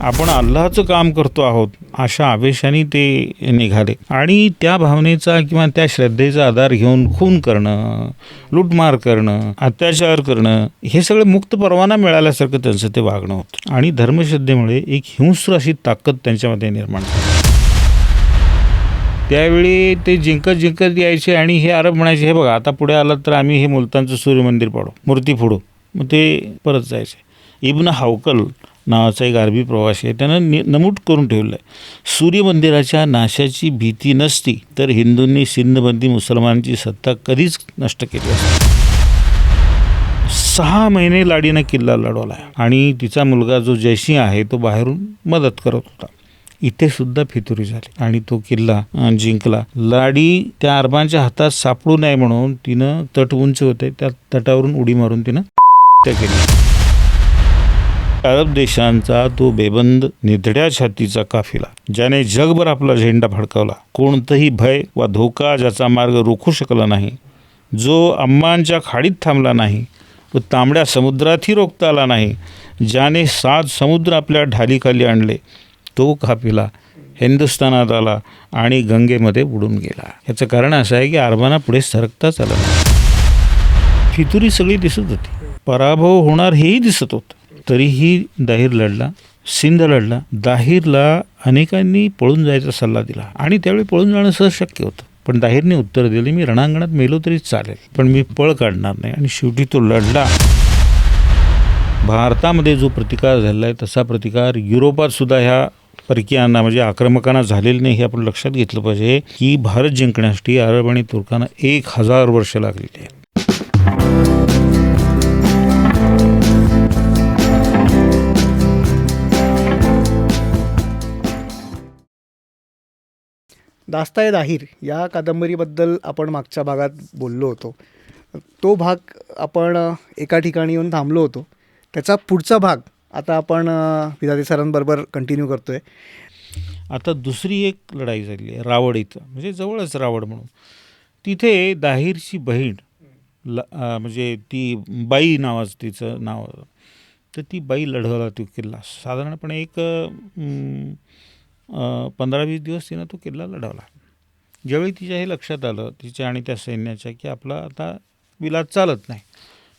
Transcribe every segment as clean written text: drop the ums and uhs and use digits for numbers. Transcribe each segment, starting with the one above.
आपण अल्लाहचं काम करतो आहोत अशा आवेशाने ते निघाले आणि त्या भावनेचा किंवा त्या श्रद्धेचा आधार घेऊन खून करणं, लूटमार करणं, अत्याचार करणं हे सगळं मुक्त परवाना मिळाल्यासारखं त्यांचं ते वागणं होतं. आणि धर्मश्रद्धेमुळे एक हिंस्र अशी ताकद त्यांच्यामध्ये निर्माण झाली. त्यावेळी ते जिंकत यायचे आणि हे अरब म्हणायचे, हे बघा आता पुढे आलं तर आम्ही हे मुलतानचं सूर्यमंदिर पाडू, मूर्ती फोडू. मग ते परत जायचे. इब्न हावकल नावाचा एक अरबी प्रवासी आहे, त्यानं नमूद करून ठेवलं आहे, सूर्यमंदिराच्या नाशाची भीती नसती तर हिंदूंनी सिंधमध्ये मुसलमानांची सत्ता कधीच नष्ट केली असती. 6 महिने लाडीनं किल्ला लढवला आणि तिचा मुलगा जो जयसिंह आहे तो बाहेरून मदत करत होता. इथे सुद्धा फितुरी झाली आणि तो किल्ला जिंकला. लाडी त्या अरबांच्या हातात सापडू नये म्हणून तिनं तट उंच होते त्या तटावरून उडी मारून तिनं त्या केली. अरब देशांचा तो बेबंद निधड्या छातीचा काफिला ज्याने जगभर आपला झेंडा फडकावला, कोणतंही भय वा धोका ज्याचा मार्ग रोखू शकला नाही, जो अम्मानच्या खाडीत थांबला नाही व तांबड्या समुद्रातही रोखता आला नाही, ज्याने 7 समुद्र आपल्या ढालीखाली आणले, तो काफिला हिंदुस्थानात आला आणि गंगेमध्ये बुडून गेला. याचं कारण असं आहे की अरबांना पुढे सरकताच आलं नाही. फितुरी सगळी दिसत होती, पराभव होणार हेही दिसत होतं. तरीही दाहीर लढला, सिंध लढला. दाहीरला अनेकांनी पळून जायचा सल्ला दिला आणि त्यावेळी पळून जाणं सहज शक्य होतं, पण दाहीरने उत्तर दिले, मी रणांगणात मेलो तरी चालेल पण मी पळ काढणार नाही. आणि शेवटी तो लढला. भारतामध्ये जो प्रतिकार झालेला आहे तसा प्रतिकार युरोपात सुद्धा ह्या परकीयांना म्हणजे आक्रमकांना झालेलं नाही हे आपण लक्षात घेतलं पाहिजे की भारत जिंकण्यासाठी अरब आणि तुर्कांना 1000 वर्ष लागलेली आहेत. दास्ताए दाहीर या कादंबरीबद्दल आपण मागच्या भागात बोललो होतो. तो भाग आपण एका ठिकाणी येऊन थांबलो होतो. त्याचा पुढचा भाग आता आपण विधाते सरांबरोबर कंटिन्यू करतो आहे. आता दुसरी एक लढाई झाली आहे रावड इथं, म्हणजे जवळच रावड म्हणून. तिथे दाहीरची बहीण म्हणजे ती बाई नावाचं तिचं नाव, तर ती बाई लढवला तो किल्ला. साधारणपणे एक 15-20 दिवस तिनं तो किल्ला लढवला. ज्यावेळी तिच्या हे लक्षात आलं तिच्या आणि त्या सैन्याच्या की आपला आता विलास चालत नाही,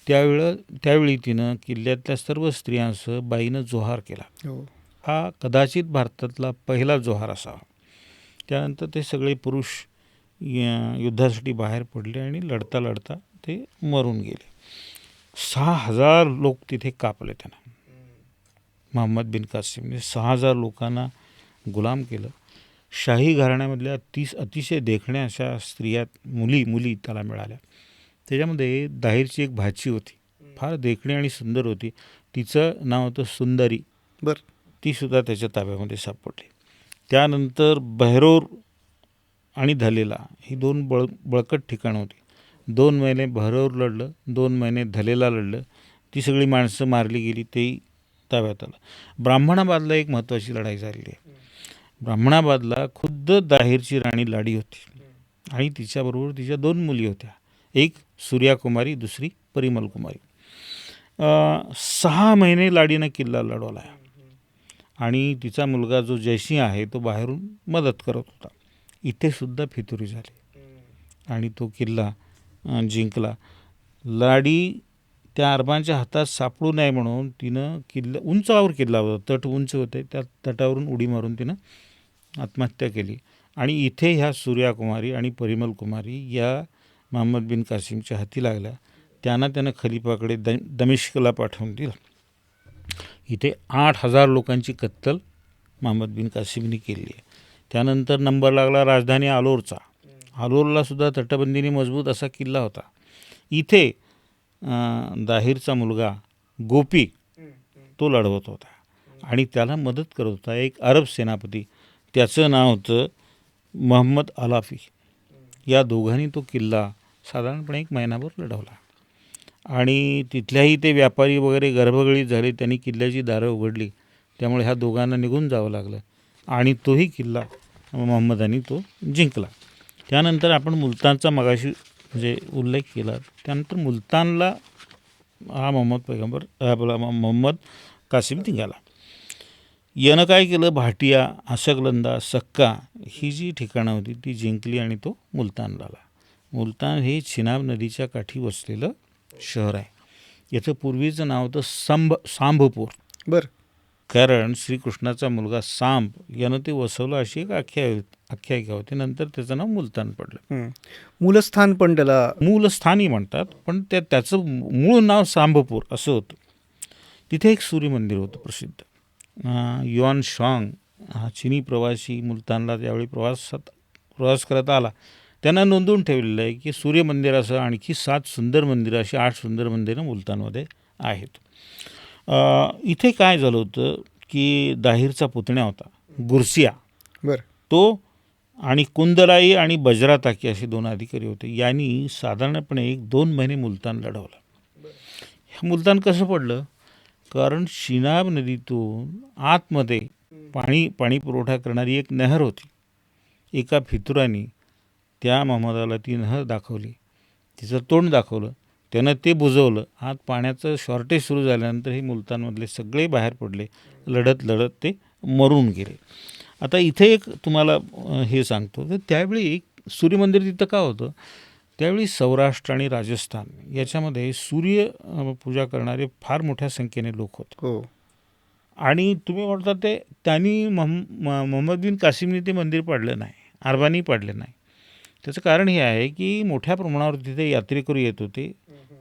त्यावेळी तिनं किल्ल्यातल्या सर्व स्त्रियांसह बाईनं जोहार केला. हा कदाचित भारतातला पहिला जोहार असावा. त्यानंतर ते सगळे पुरुष युद्धासाठी बाहेर पडले आणि लढता लढता ते मरून गेले. 6000 लोक तिथे कापले. त्यांना मोहम्मद बिन कासिमने 6000 लोकांना गुलाम केलं. शाही घराण्यामधल्या 30 अतिशय देखण्या अशा स्त्रिया मुली त्याला मिळाल्या. त्याच्यामध्ये दाहीरची एक भाची होती, फार देखणी आणि सुंदर होती. तिचं नाव होतं सुंदरी. ती सुद्धा त्याच्या ताब्यामध्ये सापडली. त्यानंतर बहरोर आणि धलेला ही 2 बळकट ठिकाणं होती. 2 महिने बहरोर लढलं, 2 महिने धलेला लढलं. ती सगळी माणसं मारली गेली, तेही ताब्यात आलं. ब्राह्मणाबादला एक महत्त्वाची लढाई झालेली आहे. ब्राह्मणाबादला खुद्द दाहीरची राणी लाडी होती आणि तिच्याबरोबर तिच्या 2 मुली होत्या, एक सूर्याकुमारी, दुसरी परिमल कुमारी. 6 महिने लाडीनं किल्ला लढवला आणि तिचा मुलगा जो जयसिंह आहे तो बाहेरून मदत करत होता. इथे सुद्धा फितुरी झाली आणि तो किल्ला जिंकला. लाडी त्या अरबांच्या हातात सापडू नये म्हणून तिनं उंचावर किल्ला होता, तट उंच होते, त्या तटावरून उडी मारून तिनं आत्महत्या केली. आणि इथे ह्या सूर्याकुमारी आणि परिमल कुमारी या मोहम्मद बिन कासिमच्या हाती लागल्या. त्यानं खलिफाकडे दमिश्कला पाठवून दिलं. इथे 8000 लोकांची कत्तल मोहम्मद बिन कासिमने केली आहे. त्यानंतर नंबर लागला राजधानी आलोरचा. आलोरला सुद्धा तटबंदीने मजबूत असा किल्ला होता. इथे दाहीरचा मुलगा गोपी तो लढवत होता आणि त्याला मदत करत होता एक अरब सेनापती, त्याचं नाव होतं मोहम्मद अलाफी. या दोघांनी तो किल्ला साधारणपणे 1 महिनाभर लढवला आणि तिथल्याही ते व्यापारी वगैरे गर्भगळीत झाले. त्यांनी किल्ल्याची दारं उघडली, त्यामुळे ह्या दोघांना निघून जावं लागलं आणि तोही किल्ला मोहम्मदानी तो जिंकला. त्यानंतर आपण मुलतानचा मगाशी म्हणजे उल्लेख केला. त्यानंतर मुलतानला हा मोहम्मद कासिम निघाला. यानं काय केलं, भाटिया, आशकलंदा, सक्का ही जी ठिकाणं होती ती जिंकली आणि तो मुलतानला आला. मुलतान हे चिनाब नदीच्या काठी वसलेलं शहर आहे. याचं पूर्वीचं नाव होतं सांभपूर. बरं. कारण श्रीकृष्णाचा मुलगा सांब यानं ते वसवलं अशी एक आख्यायिका होती. नंतर त्याचं नाव मुलतान पडलं. मूलस्थान पण त्याला मूलस्थानी म्हणतात, पण त्याचं मूळ नाव सांभपूर असं होतं. तिथे एक सूर्यमंदिर होतं प्रसिद्ध. युआन शॉंग हा चिनी प्रवासी मुलतानला त्यावेळी प्रवास करत आला. त्यांना नोंदवून ठेवलेलं आहे की सूर्यमंदिरासह आणखी 7 सुंदर मंदिरं, अशी 8 सुंदर मंदिरं मुलतानमध्ये आहेत. इथे काय झालं होतं की दाहिरचा पुतण्या होता गुरसिया, बरं. तो आणि कुंदलाई आणि बजराताकी असे 2 अधिकारी होते. यांनी साधारणपणे 1-2 महिने मुलतान लढवलं. मुलतान कसं पडलं, कारण शिनाब नदीतून आतमध्ये पाणी पुरवठा करणारी एक नहर होती. एका फितुराने त्या महम्मदाला ती नहर दाखवली, तिचं तोंड दाखवलं, त्यानं ते बुजवलं. आत पाण्याचं शॉर्टेज सुरू झाल्यानंतर हे मुलतानमधले सगळे बाहेर पडले. लढत लढत ते मरून गेले. आता इथे एक तुम्हाला हे सांगतो तर त्यावेळी सूर्यमंदिर तिथं का होतं, त्यावेळी सौराष्ट्र आणि राजस्थान याच्यामध्ये सूर्य पूजा करणारे फार मोठ्या संख्येने लोक होते. हो. आणि तुम्ही म्हणता ते त्यांनी मोहम्मद बिन कासिमने ते मंदिर पाडलं नाही, अरबानी पाडलं नाही. त्याचं कारण हे आहे की मोठ्या प्रमाणावर तिथे यात्रेकरू येत होते.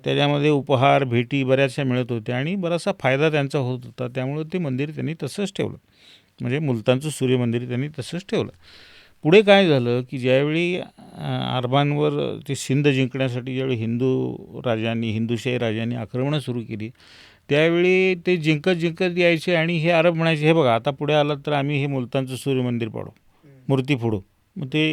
त्याच्यामध्ये उपहार भेटी बऱ्याचशा मिळत होत्या आणि बराचसा फायदा त्यांचा होत होता. त्यामुळं ते मंदिर त्यांनी तसंच ठेवलं, म्हणजे मुलतानचं सूर्यमंदिर त्यांनी तसंच ठेवलं. पुढे काय झालं की ज्यावेळी अरबांवर ते सिंध जिंकण्यासाठी ज्यावेळी हिंदुशाही राजांनी आक्रमणं सुरू केली, त्यावेळी ते जिंकत यायचे आणि हे अरब म्हणायचे, हे बघा आता पुढे आलं तर आम्ही हे मुलतानचं सूर्यमंदिर पाडू, मूर्ती फोडू. मग ते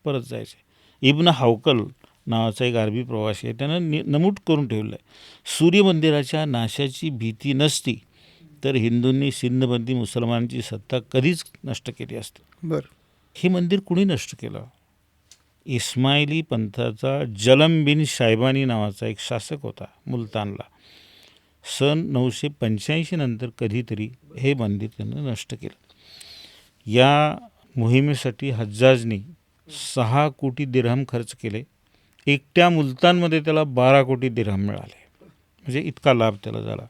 परत जायचे. इब्न हौकल नावाचा एक अरबी प्रवासी आहे, त्यानं नमूद करून ठेवलं आहे, सूर्यमंदिराच्या नाशाची भीती नसती तर हिंदूंनी सिंधमध्ये मुसलमानांची सत्ता कधीच नष्ट केली असते. बरं. हे मंदिर कुणी नष्ट केलं? इस्माइली पंथाचा जलम बिन शायबानी नावाचा एक शासक होता मुलतानला. सन 985 नंतर कधीतरी हे मंदिर त्यानं नष्ट केलं. या मोहिमेसाठी हज्जाजनी 6 कोटी दिरहम खर्च केले. एकट्या मुलतानमध्ये त्याला 12 कोटी दिरहम मिळाले, म्हणजे इतका लाभ त्याला झाला.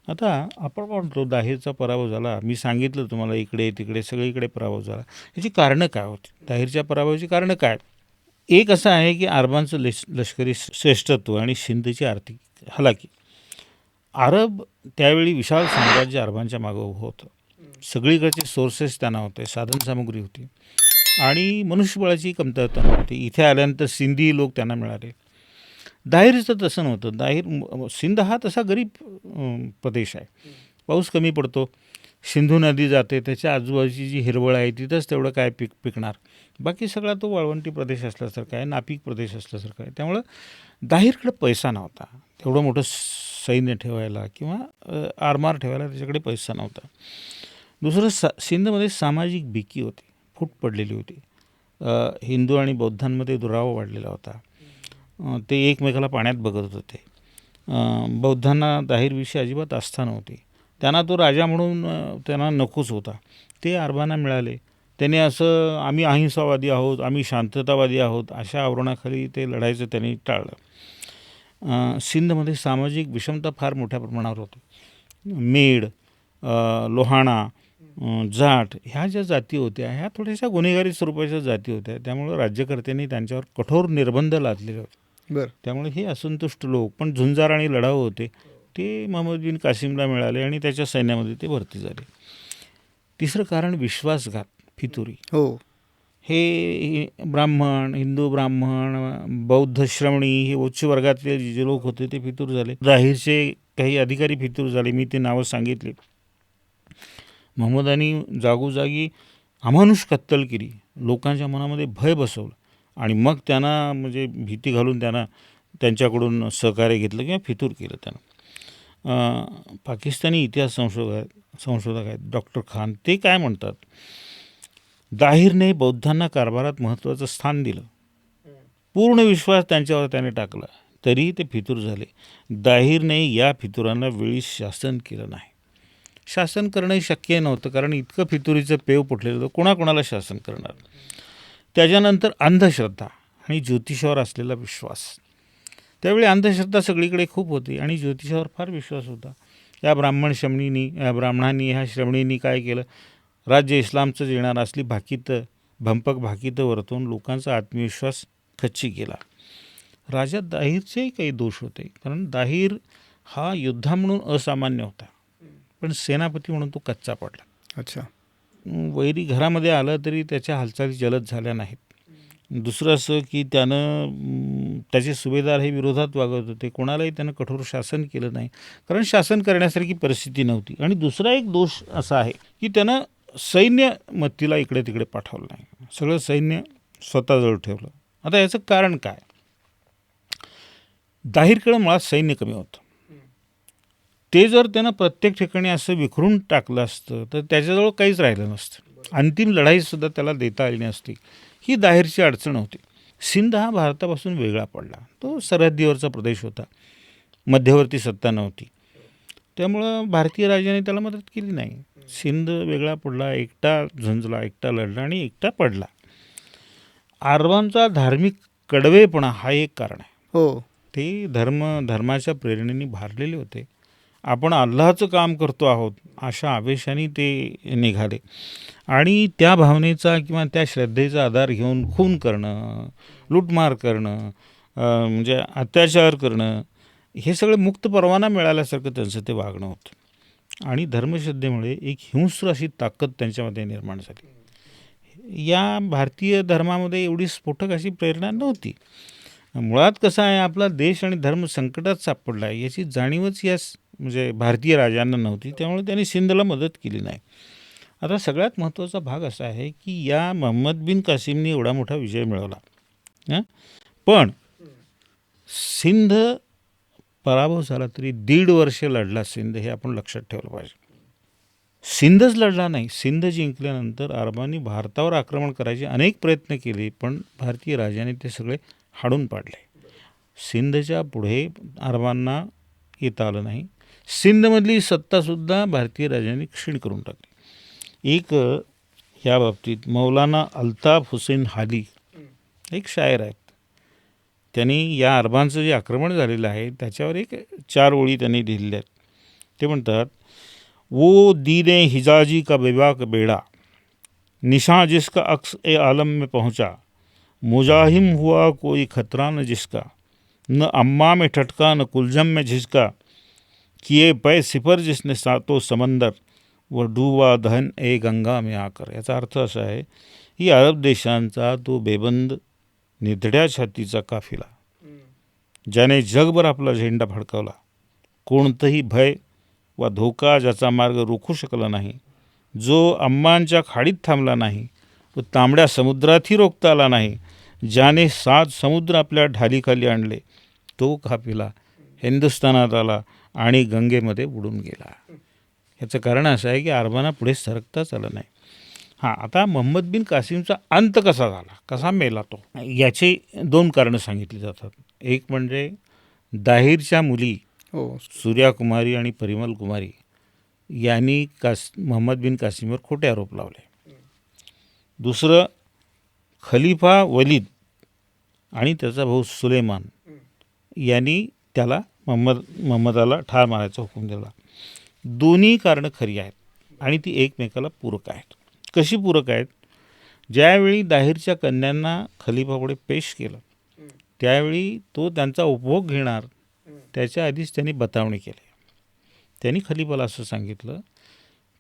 आता आपण म्हणतो दाहिरचा पराभव झाला. मी सांगितलं तुम्हाला इकडे तिकडे सगळीकडे पराभव झाला. याची कारणं काय होती? दाहिरच्या पराभवाची कारणं काय? एक असं आहे की अरबांचं लष्करी श्रेष्ठत्व आणि सिंधची आर्थिक हलाकी. अरब त्यावेळी विशाल साम्राज्य अरबांच्या मागं उभं होतं. सगळीकडचे सोर्सेस त्यांना होते, साधनसामुग्री होती आणि मनुष्यबळाची कमतरता नव्हती. इथे आल्यानंतर सिंधी लोक त्यांना मिळाले. दाहिरचं तसं नव्हतं. सिंध हा तसा गरीब प्रदेश आहे, पाऊस कमी पडतो, सिंधू नदी जाते, त्याच्या आजूबाजूची जी हिरवळ आहे तिथंच तेवढं काय पिकणार, बाकी सगळा तो वाळवंटी प्रदेश असल्यासारखा आहे, नापीक प्रदेश असल्यासारखा आहे. त्यामुळं दाहिरकडे पैसा नव्हता, तेवढं मोठं सैन्य ठेवायला किंवा आरमार ठेवायला त्याच्याकडे पैसा नव्हता. दुसरं सिंधमध्ये सामाजिक बिकी होती, फूट पडलेली होती. हिंदू आणि बौद्धांमध्ये दुरावा वाढलेला होता. ते एकमेकाला पाण्यात बघत होते. बौद्धांना दाहिरविषयी अजिबात आस्था नव्हती. त्यांना तो राजा म्हणून त्यांना नकोच होता. ते अरबांना मिळाले. त्याने असं आम्ही अहिंसावादी आहोत, आम्ही शांततावादी आहोत अशा आवरणाखाली ते लढायचं त्यांनी टाळलं. सिंधमध्ये सामाजिक विषमता फार मोठ्या प्रमाणावर होती. मेड, लोहाणा, जाट ह्या ज्या जाती होत्या ह्या थोड्याशा गुन्हेगारी स्वरूपाच्या जाती होत्या. त्यामुळं राज्यकर्त्यांनी त्यांच्यावर कठोर निर्बंध लादलेले होते. बरं. त्यामुळे हे असंतुष्ट लोक पण झुंजार आणि लढाऊ होते, ते मोहम्मद बिन कासिमला मिळाले आणि त्याच्या सैन्यामध्ये ते भरती झाले. तिसरं कारण विश्वासघात, फितुरी. हो. हे ब्राह्मण, हिंदू ब्राह्मण, बौद्ध श्रमणी हे उच्च वर्गातले जे लोक होते ते फितूर झाले. दाहिरचे काही अधिकारी फितूर झाले. मी ते नावं सांगितले. महम्मदानी जागोजागी अमानुष कत्तल केली, लोकांच्या मनामध्ये भय बसवलं आणि मग त्यांना म्हणजे भीती घालून त्यांना त्यांच्याकडून सहकार्य घेतलं किंवा फितूर केलं त्यांना. पाकिस्तानी इतिहास संशोधक आहेत डॉक्टर खान, ते काय म्हणतात, दाहिरने बौद्धांना कारभारात महत्त्वाचं स्थान दिलं, पूर्ण विश्वास त्यांच्यावर त्याने टाकला, तरीही ते फितूर झाले. दाहिरने या फितुरांना वेळी शासन केलं नाही. शासन करणंही शक्य नव्हतं, कारण इतकं फितुरीचं पेव फुटलेलं होतं, कोणाकोणाला शासन करणार. त्याच्यानंतर अंधश्रद्धा आणि ज्योतिषावर असलेला विश्वास. त्यावेळी अंधश्रद्धा सगळीकडे खूप होती आणि ज्योतिषावर फार विश्वास होता. या ब्राह्मणांनी ह्या श्रमणींनी काय केलं, राज्य इस्लामचं येणार असली भंपक भाकीतं वर्तवून लोकांचा आत्मविश्वास खच्ची केला. राजा दाहीरचेही काही दोष होते, कारण दाहीर हा योद्धा म्हणून असामान्य होता, पण सेनापती म्हणून तो कच्चा पडला. अच्छा. वैरी घरामध्ये आलं तरी त्याच्या हालचाली जलद झाल्या नाहीत. दुसरं असं की त्याचे सुभेदार हे विरोधात वागत होते, कोणालाही त्यानं कठोर शासन केलं नाही, कारण शासन करण्यासारखी परिस्थिती नव्हती. आणि दुसरा एक दोष असा आहे की त्यानं सैन्य मत्तीला इकडे तिकडे पाठवलं नाही, सगळं सैन्य स्वतःजवळ ठेवलं. आता याचं कारण काय? दाहीरकडं मुळात सैन्य कमी होतं. ते जर त्यानं प्रत्येक ठिकाणी असं विखरून टाकलं असतं तर त्याच्याजवळ काहीच राहिलं नसतं, अंतिम लढाईसुद्धा त्याला देता आली नसती. ही दाहीरची अडचण होती. सिंध हा भारतापासून वेगळा पडला, तो सरहद्दीवरचा प्रदेश होता, मध्यवर्ती सत्ता नव्हती, त्यामुळं भारतीय राजाने त्याला मदत केली नाही. सिंध वेगळा पडला, एकटा झुंजला, एकटा लढला आणि एकटा पडला. अरबांचा धार्मिक कडवेपणा हा एक कारण आहे. हो. ते धर्माच्या प्रेरणेने भारलेले होते. आपण अल्लाहचं काम करतो आहोत अशा आवेशाने ते निघाले आणि त्या भावनेचा किंवा त्या श्रद्धेचा आधार घेऊन खून करणं, लूटमार करणं, म्हणजे अत्याचार करणं, हे सगळं मुक्त परवाना मिळाल्यासारखं त्यांचं ते वागणं होतं. आणि धर्मश्रद्धेमुळे एक हिंस्र अशी ताकद त्यांच्यामध्ये निर्माण झाली. या भारतीय धर्मामध्ये एवढी स्फोटक अशी प्रेरणा नव्हती. मुळात कसं आहे, आपला देश आणि धर्म संकटात सापडला आहे याची जाणीवच म्हणजे भारतीय राजांना नव्हती, त्यामुळे त्यांनी सिंधला मदत केली नाही. आता सगळ्यात महत्त्वाचा भाग असा आहे की या मोहम्मद बिन कासिमने एवढा मोठा विजय मिळवला, पण सिंध पराभव झाला तरी 1.5 वर्ष लढला सिंध, हे आपण लक्षात ठेवलं पाहिजे. सिंधच लढला नाही. सिंध जिंकल्यानंतर अरबांनी भारतावर आक्रमण करायचे अनेक प्रयत्न केले, पण भारतीय राजाने ते सगळे हाडून पाडले. सिंधच्या पुढे अरबांना येता आलं नाही. सिंधमधली सत्तासुद्धा भारतीय राजांनी क्षीण करून टाकली. एक ह्या बाबतीत मौलाना अल्ताफ हुसेन हाली एक शायर आहेत, त्यांनी या अरबांचं जे आक्रमण झालेलं आहे त्याच्यावर 4 ओळी त्यांनी लिहिलेल्या आहेत. ते म्हणतात, वो दीने हिजाजी का बेबाक बेड़ा, निशां जिसका अक्स ए आलम में पहुँचा, मुजाहिम हुआ कोई खतरा न जिसका, न अम्मा में ठटका न कुलजम में झिझका, किए पै सिफर जिसने सातो समंदर, व डूबा दहन ए गंगा में आकर. याचा अर्थ असा आहे की अरब देशांचा तो बेबंद निधड्या छातीचा काफिला, ज्याने जगभर आपला झेंडा फडकावला, कोणतंही भय वा धोका ज्याचा मार्ग रोखू शकला नाही, जो अम्मांच्या खाडीत थांबला नाही व तांबड्या समुद्रातही रोखता आला नाही, ज्याने 7 समुद्र आपल्या ढालीखाली आणले, तो काफिला हिंदुस्थानात आला आणि गंगेमध्ये बुडून गेला. याचं कारण असं आहे की अरबांना पुढे सरकताच आलं नाही. आता मोहम्मद बिन कासिमचा अंत कसा झाला, कसा मेला तो, याची 2 कारणं सांगितली जातात. एक म्हणजे दाहीरच्या मुली सूर्याकुमारी आणि परिमल कुमारी यांनी मोहम्मद बिन कासिमवर खोटे आरोप लावले. दुसरं, खलिफा वलीद आणि त्याचा भाऊ सुलेमान यांनी त्याला मोहम्मदाला ठार मारायचा हुकूम दिला. दोन्ही कारणं खरी आहेत आणि ती एकमेकाला पूरक आहेत. कशी पूरक आहेत? ज्यावेळी दाहीरच्या कन्यांना खलिफापुढे पेश केलं त्यावेळी तो त्यांचा उपभोग घेणार त्याच्या आधीच त्यांनी बतावणी केली. त्यांनी खलिफाला असं सांगितलं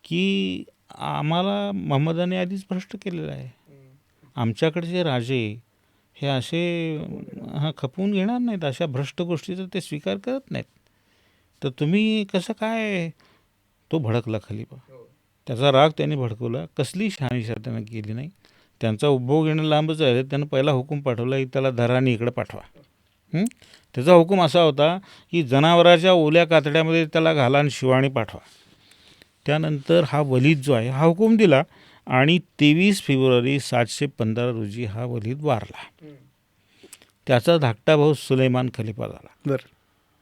की आम्हाला मोहम्मदाने आधीच भ्रष्ट केलेलं आहे, आमच्याकडचे राजे हे असे खपवून घेणार नाहीत, अशा भ्रष्ट गोष्टीचा ते स्वीकार करत नाहीत, तर तुम्ही कसं काय. तो भडकला खलिफा, त्याचा राग त्यांनी भडकवला. कसली शहानिशा त्यानं केली नाही, त्यांचा उपभोग घेणं लांबच आहे. त्यानं पहिला हुकूम पाठवला की त्याला धराने इकडे पाठवा. त्याचा हुकूम असा होता की जनावराच्या ओल्या कातड्यामध्ये त्याला घाला आणि शिवाणी पाठवा. त्यानंतर हा वलीद जो आहे हा हुकूम दिला आणि 23 फेब्रुवारी 715 रोजी हा वलीद वारला. त्याचा धाकटा भाऊ सुलेमान खलिफा झाला.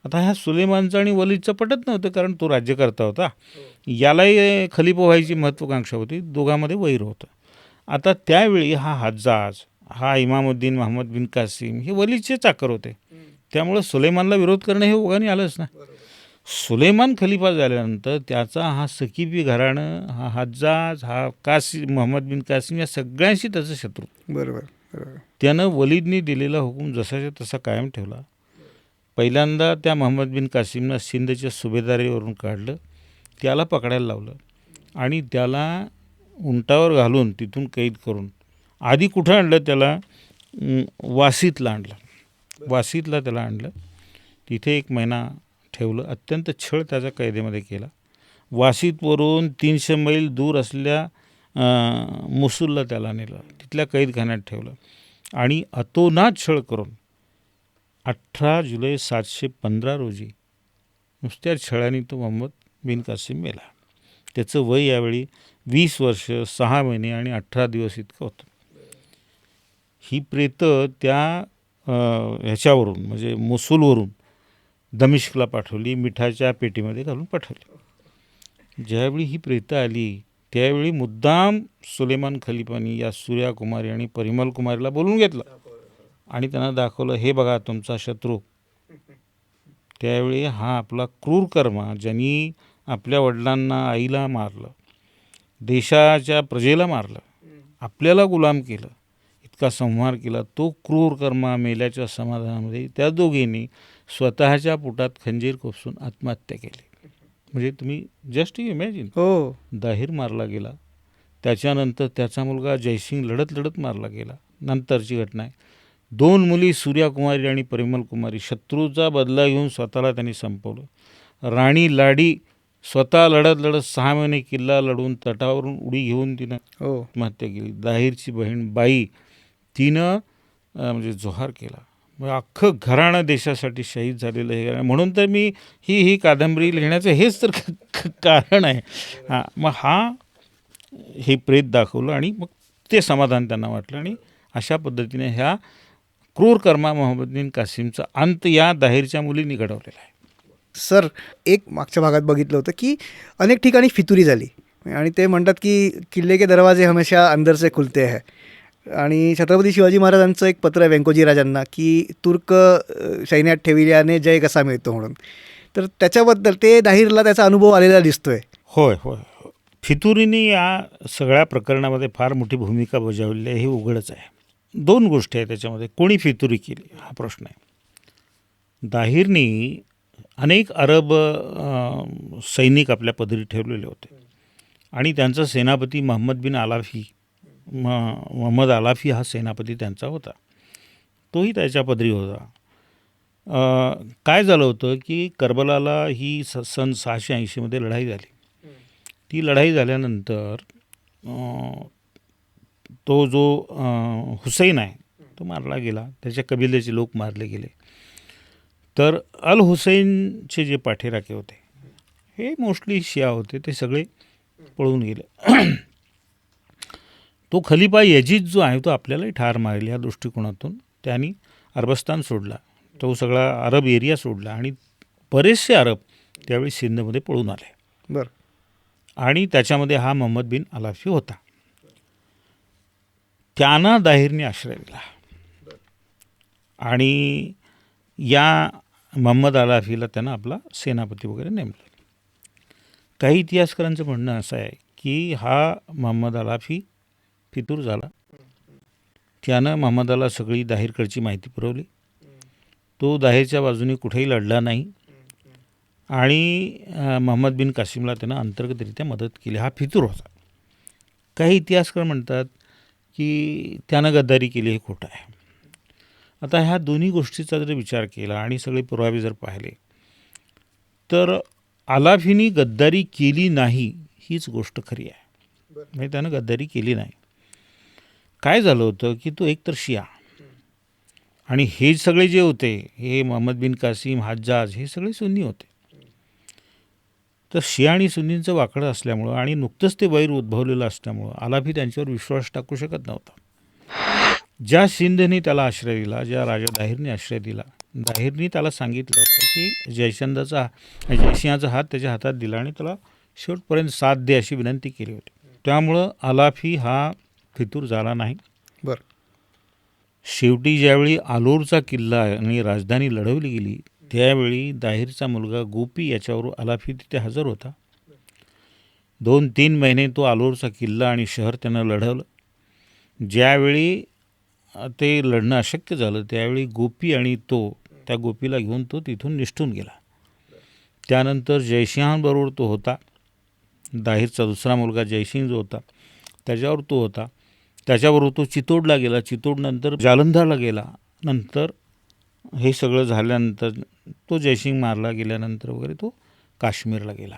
आता ह्या सुलेमानचं आणि वलीदचं पटत नव्हतं, कारण तो राज्यकर्ता होता, यालाही खलिफा व्हायची महत्त्वाकांक्षा होती, दोघांमध्ये वैर होतं. आता त्यावेळी हा हज्जाज, हा इमामुद्दीन महम्मद बिन कासिम हे वलीदचे चाकर होते, त्यामुळं सुलेमानला विरोध करणं हे ओघाने आलंच ना. सुलेमान खलिफा झाल्यानंतर त्याचा हा सकीबी घराणं, हा हज्जाज, हा महम्मद बिन कासिम या सगळ्यांशी त्याचं शत्रू. बरोबर बरोबर. त्यानं वलीदने दिलेला हुकूम जसाच्या तसा कायम ठेवला. पहिल्यांदा त्या महम्मद बिन कासिमनं सिंधच्या सुभेदारीवरून काढलं, त्याला पकडायला लावलं आणि त्याला उंटावर घालून तिथून कैद करून आधी कुठं आणलं, त्याला वासीतला आणलं. वासीतला त्याला आणलं, तिथे 1 महिना ठेवलं. अत्यंत छळ त्याच्या कैदेमध्ये केला. वासीतवरून 300 मैल दूर असलेल्या मुसुलला त्याला नेलं, तिथल्या कैदखान्यात ठेवलं आणि अतोनात छळ करून 18 जुलै 715 रोजी नुसत्या छळाने तो महम्मद बिन कासिम मेला. त्याचं वय यावेळी 20 वर्ष 6 महिने आणि 18 दिवस इतकं होतं. ही प्रेतं त्या ह्याच्यावरून म्हणजे मुसुलवरून दमिश्कला पाठवली, मिठाच्या पेटीमध्ये घालून पाठवली. ज्यावेळी ही प्रेतं आली त्यावेळी मुद्दाम सुलेमान खलिफानी या सूर्याकुमारी आणि परिमल कुमारीला बोलून घेतलं आणि त्यांना दाखवलं, हे बघा तुमचा शत्रू. त्यावेळी हा आपला क्रूर कर्मा, ज्यांनी आपल्या वडिलांना आईला मारलं, देशाच्या प्रजेला मारलं, आपल्याला गुलाम केलं, इतका संहार केला, तो क्रूर कर्मा मेल्याच्या समाधानामध्ये त्या दोघींनी स्वतःच्या पोटात खंजीर खुपसून आत्महत्या केली. म्हणजे तुम्ही जस्ट इमॅजिन. हो. दाहिर मारला गेला, त्याच्यानंतर त्याचा मुलगा जयसिंग लढत लढत मारला गेला. नंतरची घटना आहे. 2 मुली सूर्याकुमारी आणि परिमल कुमारी, शत्रूचा बदला घेऊन स्वतःला त्यांनी संपवलं. राणी लाडी स्वतः लढत लढत 6 महिने किल्ला लढून तटावरून उडी घेऊन तिनं आत्महत्या केली. दाहिरची बहीण बाई, तिनं म्हणजे जोहार केला. मग अख्खं घराणं देशासाठी शहीद झालेलं हे. म्हणून तर मी ही कादंबरी लिहिण्याचं हेच तर कारण आहे. मग हे प्रेत दाखवलं आणि मग ते समाधान त्यांना वाटलं आणि अशा पद्धतीने ह्या क्रूर कर्मा महम्मद बिन कासिमचा अंत या दाहिरच्या मुलींनी घडवलेला आहे. सर, एक मागच्या भागात बघितलं होतं की अनेक ठिकाणी फितुरी झाली आणि ते म्हणतात की किल्ले के दरवाजे हमेशा अंदर से खुलते है. आणि छत्रपती शिवाजी महाराजांचं एक पत्र आहे व्यंकोजी राजांना की तुर्क सैन्यात ठेविल्याने जय कसा मिळतो म्हणून. तर त्याच्याबद्दल ते दाहिरला त्याचा अनुभव आलेला दिसतोय. होय होय. फितुरीने या सगळ्या प्रकरणामध्ये फार मोठी भूमिका बजावलेली आहे, हे उघडच आहे. 2 गोष्टी आहेत त्याच्यामध्ये. कोणी फितुरी केली हा प्रश्न आहे. दाहिरनी अनेक अरब सैनिक आपल्या पदरी ठेवलेले होते आणि त्यांचा सेनापती महम्मद आलाफी हा सेनापती त्यांचा होता, तोही त्याच्या पदरी होता. काय झालं होतं की करबलाला ही सन 680 लढाई झाली. ती लढाई झाल्यानंतर तो जो हुसैन आहे तो मारला गेला, त्याच्या कबिलेचे लोक मारले गेले. तर अल हुसैनचे जे पाठीराखे होते हे मोस्टली शिया होते, ते सगळे पळून गेले. तो खलिफा यजीद जो आहे तो आपल्यालाही ठार मारेल या दृष्टिकोनातून त्यांनी अरबस्तान सोडला, तो सगळा अरब एरिया सोडला आणि बरेचसे अरब त्यावेळी सिंधमध्ये पळून आले. बरं. आणि त्याच्यामध्ये हा महम्मद बिन आलाफी होता. त्यांना दाहिरने आश्रय दिला आणि या महम्मद आलाफीला त्यानं आपला सेनापती वगैरे नेमलं. काही इतिहासकारांचं म्हणणं असं आहे की हा महम्मद आलाफी फितूर झाला. त्यानं महम्मदाला सगळी दाहिरकडची माहिती पुरवली. तो दाहिरच्या बाजूने कुठेही लढला नाही आणि महम्मद बिन कासिमला त्यानं अंतर्गतरित्या मदत केली. हा फितूर होता. काही इतिहासकार म्हणतात की त्यानं गद्दारी केली, हे खोटं आहे. आता ह्या दोन्ही गोष्टीचा जर विचार केला आणि सगळे पुरावे जर पाहिले तर आलाफीनी गद्दारी केली नाही हीच गोष्ट खरी आहे. म्हणजे त्यानं गद्दारी केली नाही. काय झालं होतं की तो एकतर शिया आणि हे सगळे जे होते हे महम्मद बिन कासिम, हज्जाज हे सगळे सुन्नी होते. तर शिया आणि सुन्नींचं वाकडं असल्यामुळं आणि नुकतंच ते वैर उद्भवलेलं असल्यामुळं आलाफी त्यांच्यावर विश्वास टाकू शकत नव्हता. ज्या सिंधने त्याला आश्रय दिला, ज्या राजा दाहिरने आश्रय दिला, दाहिरनी त्याला सांगितलं होतं की जयसिंहाचा हात त्याच्या हातात दिला आणि त्याला शेवटपर्यंत साथ दे अशी विनंती केली होती. त्यामुळं आलाफी हा फितूर झाला नाही. बरं. शेवटी ज्यावेळी आलोरचा किल्ला आणि राजधानी लढवली गेली त्यावेळी दाहिरचा मुलगा गोपी याच्यावर आलाफी तिथे हजर होता. 2-3 महिने तो आलोरचा किल्ला आणि शहर त्यानं लढवलं. ज्यावेळी ते लढणं अशक्य झालं त्यावेळी गोपी आणि त्या गोपीला घेऊन तो तिथून निष्ठून गेला. त्यानंतर जयसिंहांबरोबर तो होता. दाहिरचा दुसरा मुलगा जयसिंग जो होता त्याच्यावर तो होता. त्याच्याबरोबर तो चितोडला गेला. चितोडनंतर जालंधरला गेला. नंतर हे सगळं झाल्यानंतर तो जयसिंग मारला गेल्यानंतर वगैरे तो काश्मीरला गेला.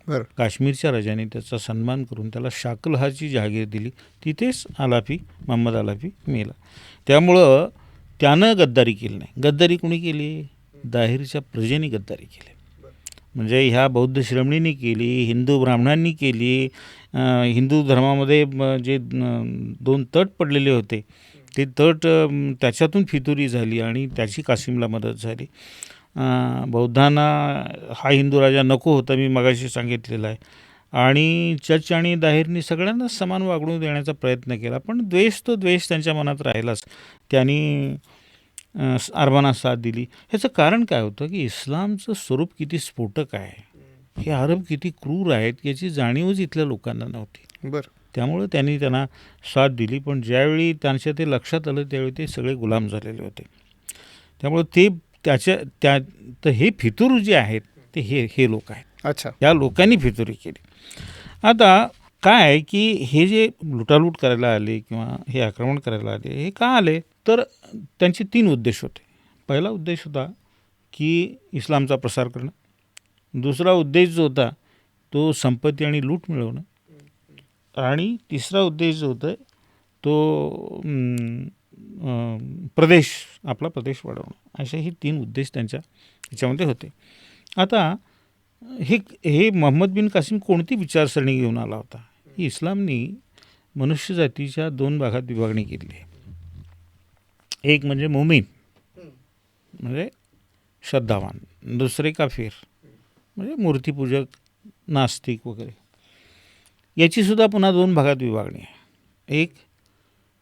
बरं. काश्मीरच्या राजाने त्याचा सन्मान करून त्याला शाकलहाची जहागीर दिली. तिथेच महम्मद आलाफी मेला. त्यामुळं त्यानं गद्दारी केली नाही. गद्दारी कोणी केली? दाहिरच्या प्रजेने गद्दारी केली. म्हणजे ह्या बौद्ध श्रमणींनी केली, हिंदू ब्राह्मणांनी केली. हिंदू धर्मामध्ये जे 2 तट पडलेले होते ते तट त्याच्यातून फितुरी झाली आणि त्याची कासिमला मदत झाली. बौद्धांना हा हिंदू राजा नको होता, मी मगाशी सांगितलेलं आहे. आणि चच आणि दाहिरनी सगळ्यांना समान वागणूक देण्याचा प्रयत्न केला. पण तो द्वेष त्यांच्या मनात राहिलाच. त्यांनी अरबांना साथ दिली. ह्याचं कारण काय होतं की इस्लामचं स्वरूप किती स्फोटक आहे, हे अरब किती क्रूर आहेत याची जाणीवच इथल्या लोकांना नव्हती. बरं. त्यामुळं त्यांना साथ दिली. पण ज्यावेळी त्यांच्या ते लक्षात आलं त्यावेळी ते सगळे गुलाम झालेले होते. त्यामुळे तर हे फितूर जे आहेत ते हे लोक आहेत. अच्छा. या लोकांनी फितुरी केली. आता काय आहे की हे जे लुटालूट करायला आले किंवा हे आक्रमण करायला आले हे का आले, तर त्यांचे 3 उद्देश होते. पहिला उद्देश होता की इस्लामचा प्रसार करणं. दुसरा उद्देश जो होता तो संपत्ती आणि लूट मिळवणं. आणि तिसरा उद्देश जो होता तो आपला प्रदेश वाढवणं. असे हे 3 उद्देश त्यांच्या ह्याच्यामध्ये होते. आता हे मोहम्मद बिन कासिम कोणती विचारसरणी घेऊन आला होता? ही इस्लामनी मनुष्य जातीच्या 2 भागात विभागणी केली आहे. एक म्हणजे मुमीन म्हणजे श्रद्धावान, दुसरे काफिर म्हणजे मूर्तीपूजक, नास्तिक वगैरे. याचीसुद्धा पुन्हा 2 भागात विभागणी आहे. एक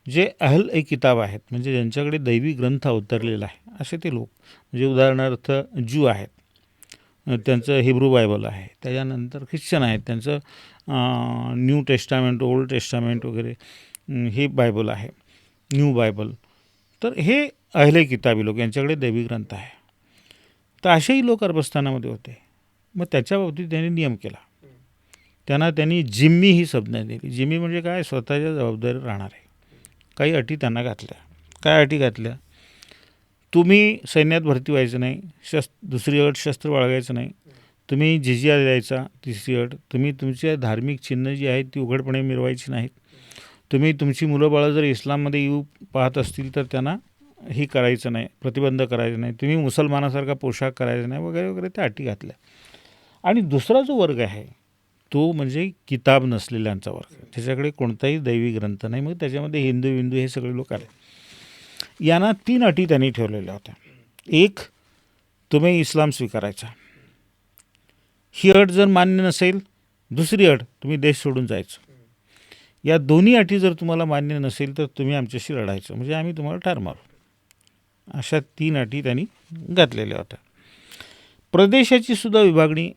जे ए किताब आहेत म्हणजे ज्यांच्याकडे दैवी ग्रंथ अवतरलेला आहे असे ते लोक, म्हणजे उदाहरणार्थ ज्यू आहेत, त्यांचं हिब्रू बायबल आहे. त्याच्यानंतर ख्रिश्चन आहेत, त्यांचं न्यू टेस्टामेंट, ओल्ड टेस्टामेंट वगैरे हे बायबल आहे, न्यू बायबल. तर हे अहले किताबी लोक, यांच्याकडे दैवी ग्रंथ आहे. तर असेही लोक अरबस्थानामध्ये होते. मग त्याच्या बाबतीत त्यांनी नियम केला. त्यांनी जिम्मी ही संज्ञा दिली. जिम्मी म्हणजे काय? स्वतःच्या जबाबदारीवर राहणारे. काही अटी त्यांना घातल्या. काय अटी घातल्या? तुम्ही सैन्यात भरती व्हायचं नाही. दुसरी अट शस्त्र बाळगायचं नाही. तुम्ही जिजिया द्यायचा. तिसरी अट, तुम्ही तुमच्या धार्मिक चिन्ह जी आहेत ती उघडपणे मिरवायची नाहीत. तुम्ही तुमची मुलं बाळं जर इस्लाममध्ये येऊ पाहत असतील तर त्यांना हे करायचं नाही, प्रतिबंध करायचं नाही. तुम्ही मुसलमानासारखा पोशाख करायचा नाही वगैरे वगैरे त्या अटी घातल्या. आणि दुसरा जो वर्ग आहे तो म्हणजे किताब नसलेल्यांचा वर्ग, त्याच्याकडे कोणताही दैवी ग्रंथ नाही. मग त्याच्यामध्ये हिंदू हे सगळे लोक आले. यांना 3 अटी त्यांनी ठेवलेल्या होत्या. एक, तुम्ही इस्लाम स्वीकारायचा. ही अट जर मान्य नसेल, दुसरी अट, तुम्ही देश सोडून जायचं. या दोन्ही अटी जर तुम्हाला मान्य नसेल तर तुम्ही आमच्याशी लढायचं, म्हणजे आम्ही तुम्हाला ठार मारू. अशा 3 अटी त्यांनी घातलेल्या होत्या. प्रदेशाची सुद्धा विभागणी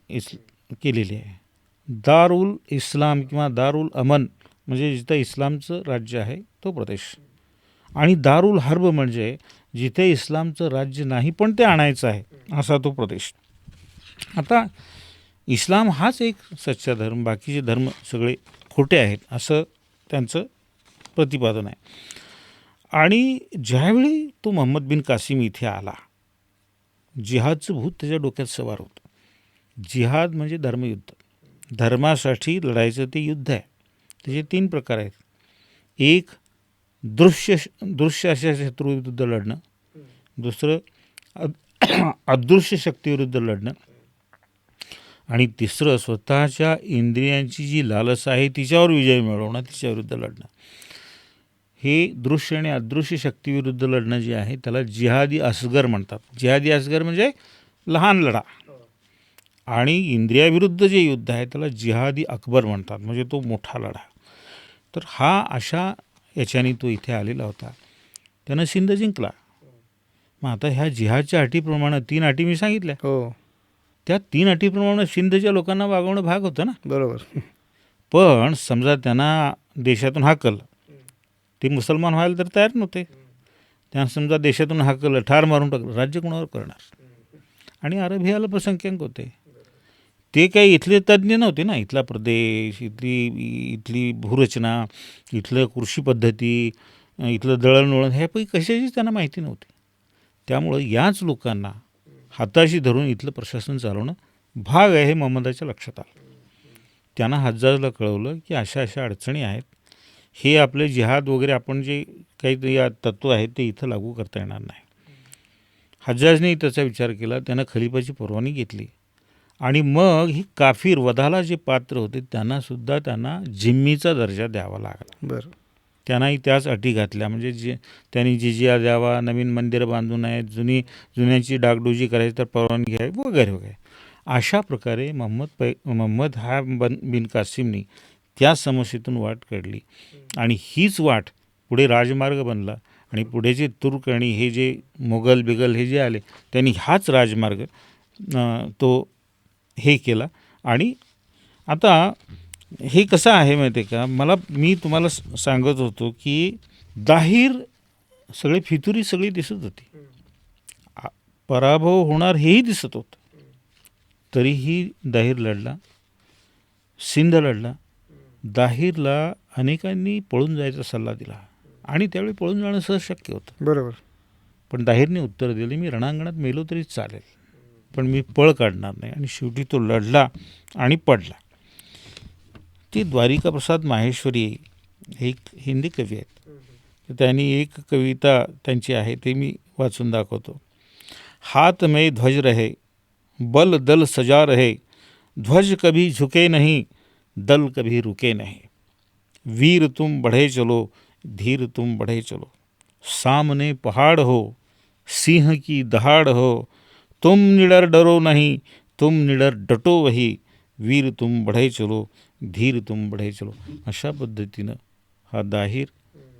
केलेली आहे. दारुल इस्लाम किंवा दारुल अमन म्हणजे जिथं इस्लामचं राज्य आहे तो प्रदेश, आणि दारुल हर्ब म्हणजे जिथे इस्लामचं राज्य नाही पण ते आणायचं आहे असा तो प्रदेश. आता इस्लाम हाच एक सच्चा धर्म, बाकीचे धर्म सगळे खोटे आहेत असं त्यांचं प्रतिपादन आहे. आणि ज्यावेळी तो मोहम्मद बिन कासिम इथे आला, जिहादचं भूत त्याच्या डोक्यात सवार होतं. जिहाद म्हणजे धर्मयुद्ध, धर्मासाठी लढायचं ते युद्ध आहे. त्याचे 3 प्रकार आहेत. एक, दृश्य अशा शत्रूविरुद्ध लढणं. दुसरं, अदृश्य शक्तीविरुद्ध लढणं. आणि तिसरं, स्वतःच्या इंद्रियांची जी लालसा आहे तिच्यावर विजय मिळवणं, तिच्याविरुद्ध लढणं. हे दृश्य आणि अदृश्य शक्तीविरुद्ध लढणं जे आहे त्याला जिहादी असगर म्हणतात. जिहादी असगर म्हणजे लहान लढा. आणि इंद्रियाविरुद्ध जे युद्ध आहे त्याला जिहादी अकबर म्हणतात, म्हणजे तो मोठा लढा. तर हा अशा याच्याने तो इथे आलेला होता. त्यानं सिंध जिंकला. मग आता ह्या जिहादच्या अटीप्रमाणे 3 अटी मी सांगितल्या, हो त्या 3 अटीप्रमाणे सिंधच्या लोकांना वागवणं भाग होतं ना. बरोबर. पण समजा त्यांना देशातून हाकलं, ते मुसलमान व्हायला तर तयार नव्हते. त्यांना समजा देशातून हाकलं, ठार मारून टाकलं, राज्य कोणावर करणार. आणि अरब हे अल्पसंख्याक होते, ते काही इथले तज्ज्ञ नव्हते ना. इथला प्रदेश, इथली भूरचना, इथलं कृषी पद्धती, इथलं दळणवळण ह्यापैकी कशाचीच त्यांना माहिती नव्हती. त्यामुळं याच लोकांना हाताशी धरून इथलं प्रशासन चालवणं भाग आहे हे मोहम्मदाच्या लक्षात आलं. त्यांना हज्जाजला कळवलं की अशा अशा अडचणी आहेत, हे आपले जिहाद वगैरे आपण जे काही या तत्त्व आहेत ते इथं लागू करता येणार नाही. हज्जाजने त्याचा विचार केला, त्यानं खलिफाची परवानगी घेतली आणि मग ही काफिर वधाला जे पात्र होते त्यांनासुद्धा त्यांना जिम्मीचा दर्जा द्यावा लागला. बरं. त्यांनाही त्याच अटी घातल्या, म्हणजे त्यांनी जिजिया द्यावा, नवीन मंदिरं बांधू नयेत, जुन्यांची डागडुजी करायची तर परवानगी घ्यावी वगैरे वगैरे. अशा प्रकारे मोहम्मद बिन कासिमनी त्या समस्येतून वाट काढली आणि हीच वाट पुढे राजमार्ग बनला. आणि पुढे जे तुर्क आणि हे जे मोगल बिगल हे जे आले त्यांनी हाच राजमार्ग तो हे केला. आणि आता हे कसं आहे माहिती आहे का, मी तुम्हाला सांगत होतो की दाहीर सगळे फितुरी सगळी दिसत होती, पराभव होणार हेही दिसत होतं, तरीही दाहीर लढला, सिंध लढला. दाहीरला अनेकांनी पळून जायचा सल्ला दिला आणि त्यावेळी पळून जाणं सहज शक्य होतं. बरोबर. पण दाहीरने उत्तर दिले, मी रणांगणात मेलो तरी चालेल, पण मी पळ काढणार नाही. आणि शेवटी तो लढला आणि पडला. ते द्वारिका प्रसाद माहेश्वरी हे एक हिंदी कवी आहेत, तर त्यांनी एक कविता त्यांची आहे ते मी वाचून दाखवतो. हाथ में ध्वज रहे, बल दल सजा रहे, ध्वज कभी झुके नहीं, दल कभी रुके नहीं, वीर तुम बढ़े चलो, धीर तुम बढ़े चलो, सामने पहाड़ हो, सिंह की दहाड़ हो, तुम निडर डरो नहीं, तुम निडर डटो वही, वीर तुम बढ़े चलो, धीर तुम बढ़े चलो. अशा पद्धतीनं हा दाहीर,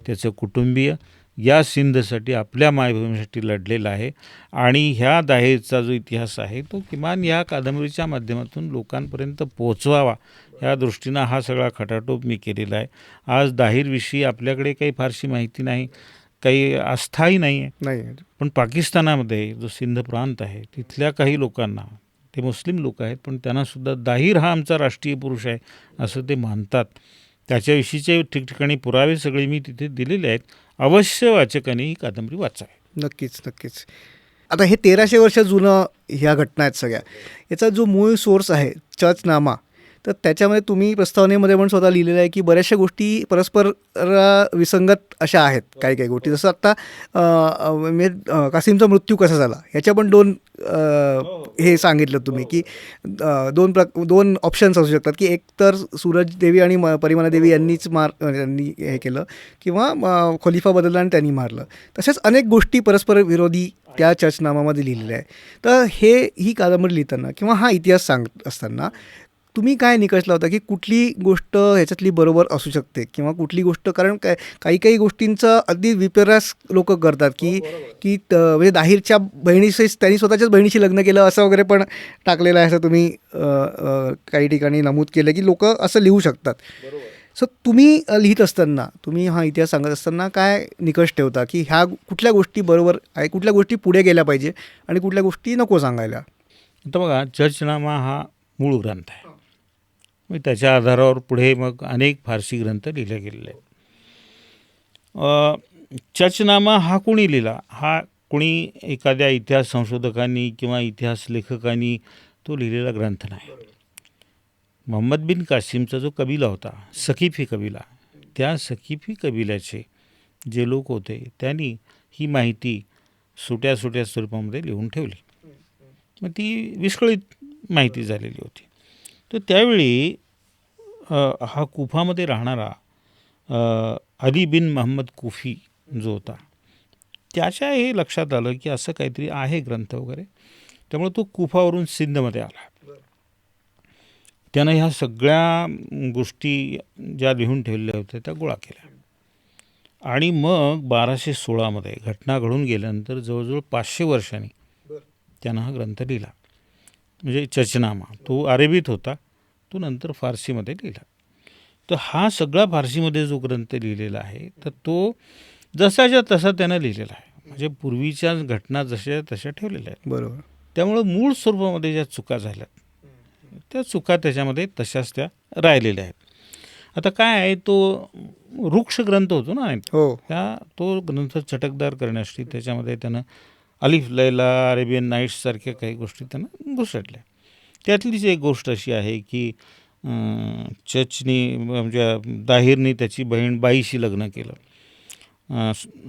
त्याचं कुटुंबीय या सिंधसाठी आपल्या मायभूमीसाठी लढलेला आहे. आणि ह्या दाहीरचा जो इतिहास आहे तो किमान या कादंबरीच्या माध्यमातून लोकांपर्यंत पोहोचवावा या दृष्टीनं हा सगळा खटाटोप मी केलेला आहे. आज दाहीरविषयी आपल्याकडे काही फारशी माहिती नाही, काही आस्थाही नाही आहे. नाही. पण पाकिस्तानामध्ये जो सिंध प्रांत आहे तिथल्या काही लोकांना, ते मुस्लिम लोक आहेत पण त्यांनासुद्धा दाहीर हा आमचा राष्ट्रीय पुरुष आहे असं ते मानतात. त्याच्याविषयीचे ठिकठिकाणी पुरावे सगळे मी तिथे दिलेले आहेत. अवश्य वाचकांनी ही कादंबरी वाचावी. नक्कीच नक्कीच. आता हे 1300 वर्ष जुनं ह्या घटना आहेत सगळ्या. याचा जो मूळ सोर्स आहे चर्चनामा, तर त्याच्यामध्ये तुम्ही प्रस्तावनेमध्ये पण स्वतः लिहिलेलं आहे की बऱ्याचशा गोष्टी परस्पर विसंगत अशा आहेत. काही काही गोष्टी जसं आत्ता कासिमचा मृत्यू कसा झाला ह्याच्या पण 2 हे सांगितलं तुम्ही की 2 ऑप्शन्स असू शकतात की एक तर सूरज देवी आणि परिमला देवी यांनी हे केलं किंवा खलिफा बदलला आणि त्यांनी मारलं. तसेच अनेक गोष्टी परस्पर विरोधी त्या चर्चनामामध्ये लिहिलेल्या आहे. तर ही कादंबरी लिहिताना किंवा हा इतिहास सांगत असताना तुम्ही काय निकष लावता की कुठली गोष्ट ह्याच्यातली बरोबर असू शकते किंवा कुठली गोष्ट, कारण काही गोष्टींचा अगदी विपर्यास लोक करतात की म्हणजे दाहीरच्या बहिणीशी त्यांनी स्वतःच्याच बहिणीशी लग्न केलं असं वगैरे पण टाकलेलं आहे, असं तुम्ही काही ठिकाणी नमूद केलं की लोक असं लिहू शकतात. सो तुम्ही लिहित असताना, तुम्ही हा इतिहास सांगत असताना काय निकष ठेवता की ह्या कुठल्या गोष्टी बरोबर आहे, कुठल्या गोष्टी पुढे गेल्या पाहिजे आणि कुठल्या गोष्टी नको सांगायला? आता बघा, चर्चनामा हा मूळ ग्रंथ आहे, मग त्याच्या आधारावर पुढे मग अनेक फारसी ग्रंथ लिहिले गेलेले आहेत. चर्चनामा हा कोणी लिहिला? हा कोणी एखाद्या इतिहास संशोधकांनी किंवा इतिहास लेखकांनी तो लिहिलेला ग्रंथ नाही. मोहम्मद बिन कासिमचा जो कबिला होता, सकीफी कबिला, त्या सकीफी कबिल्याचे जे लोक होते त्यांनी ही माहिती सुट्या स्वरूपामध्ये लिहून ठेवली. मग ती विस्कळीत माहिती झालेली होती. तर त्यावेळी हा कुफामध्ये राहणारा अली बिन महम्मद कुफी जो होता त्याच्या हे लक्षात आलं की असं काहीतरी आहे ग्रंथ वगैरे. त्यामुळे तो कुफावरून सिंधमध्ये आला. त्यानं ह्या सगळ्या गोष्टी ज्या लिहून ठेवलेल्या होत्या त्या गोळा केल्या आणि मग 1216मध्ये घटना घडून गेल्यानंतर जवळजवळ 500 वर्षांनी त्यानं हा ग्रंथ लिहिला. म्हणजे चचनामा. तो अरेबीत होता, तो नंतर फारसीमध्ये लिहिला. तर हा सगळा फारसीमध्ये जो ग्रंथ लिहिलेला आहे तर तो जसाच्या तसा त्यानं लिहिलेला आहे. म्हणजे पूर्वीच्या घटना जशा तशा ठेवलेल्या आहेत. बरोबर. त्यामुळं मूळ स्वरूपामध्ये ज्या चुका झाल्यात त्या चुका त्याच्यामध्ये तशाच त्या राहिलेल्या आहेत. आता काय आहे, तो वृक्ष ग्रंथ होतो ना, हो. तो ग्रंथ चटकदार करण्यासाठी त्याच्यामध्ये त्यानं अलिफ लैला, अरेबियन नाईट्स सारख्या काही गोष्टी त्यानं घुसडल्या. त्यातलीच एक गोष्ट अशी आहे की चचनी म्हणजे दाहिरनी त्याची बहीण बाईशी लग्न केलं,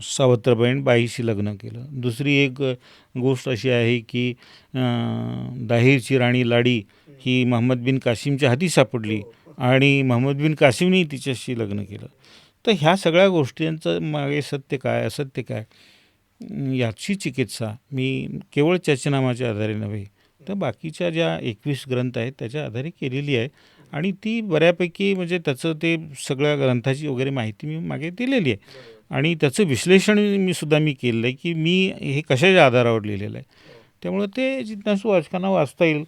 सावत्र बहीण बाईशी लग्न केलं. दुसरी एक गोष्ट अशी आहे की दाहिरची राणी लाडी ही महम्मद बिन कासिमच्या हाती सापडली आणि महम्मद बिन कासिमने तिच्याशी लग्न केलं. तर ह्या सगळ्या गोष्टींचं मागे सत्य काय असत्य काय याची चिकित्सा मी केवळ चचनामाच्या आधारे नव्हे तर बाकीच्या ज्या 21 ग्रंथ आहेत त्याच्या आधारे केलेली आहे. आणि ती बऱ्यापैकी म्हणजे त्याचं ते सगळ्या ग्रंथाची वगैरे माहिती मी मागे दिलेली आहे आणि त्याचं विश्लेषण मी केलेलं आहे की मी हे कशाच्या आधारावर लिहिलेलं आहे. त्यामुळं ते जिज्ञासू वाचकांना वाचता येईल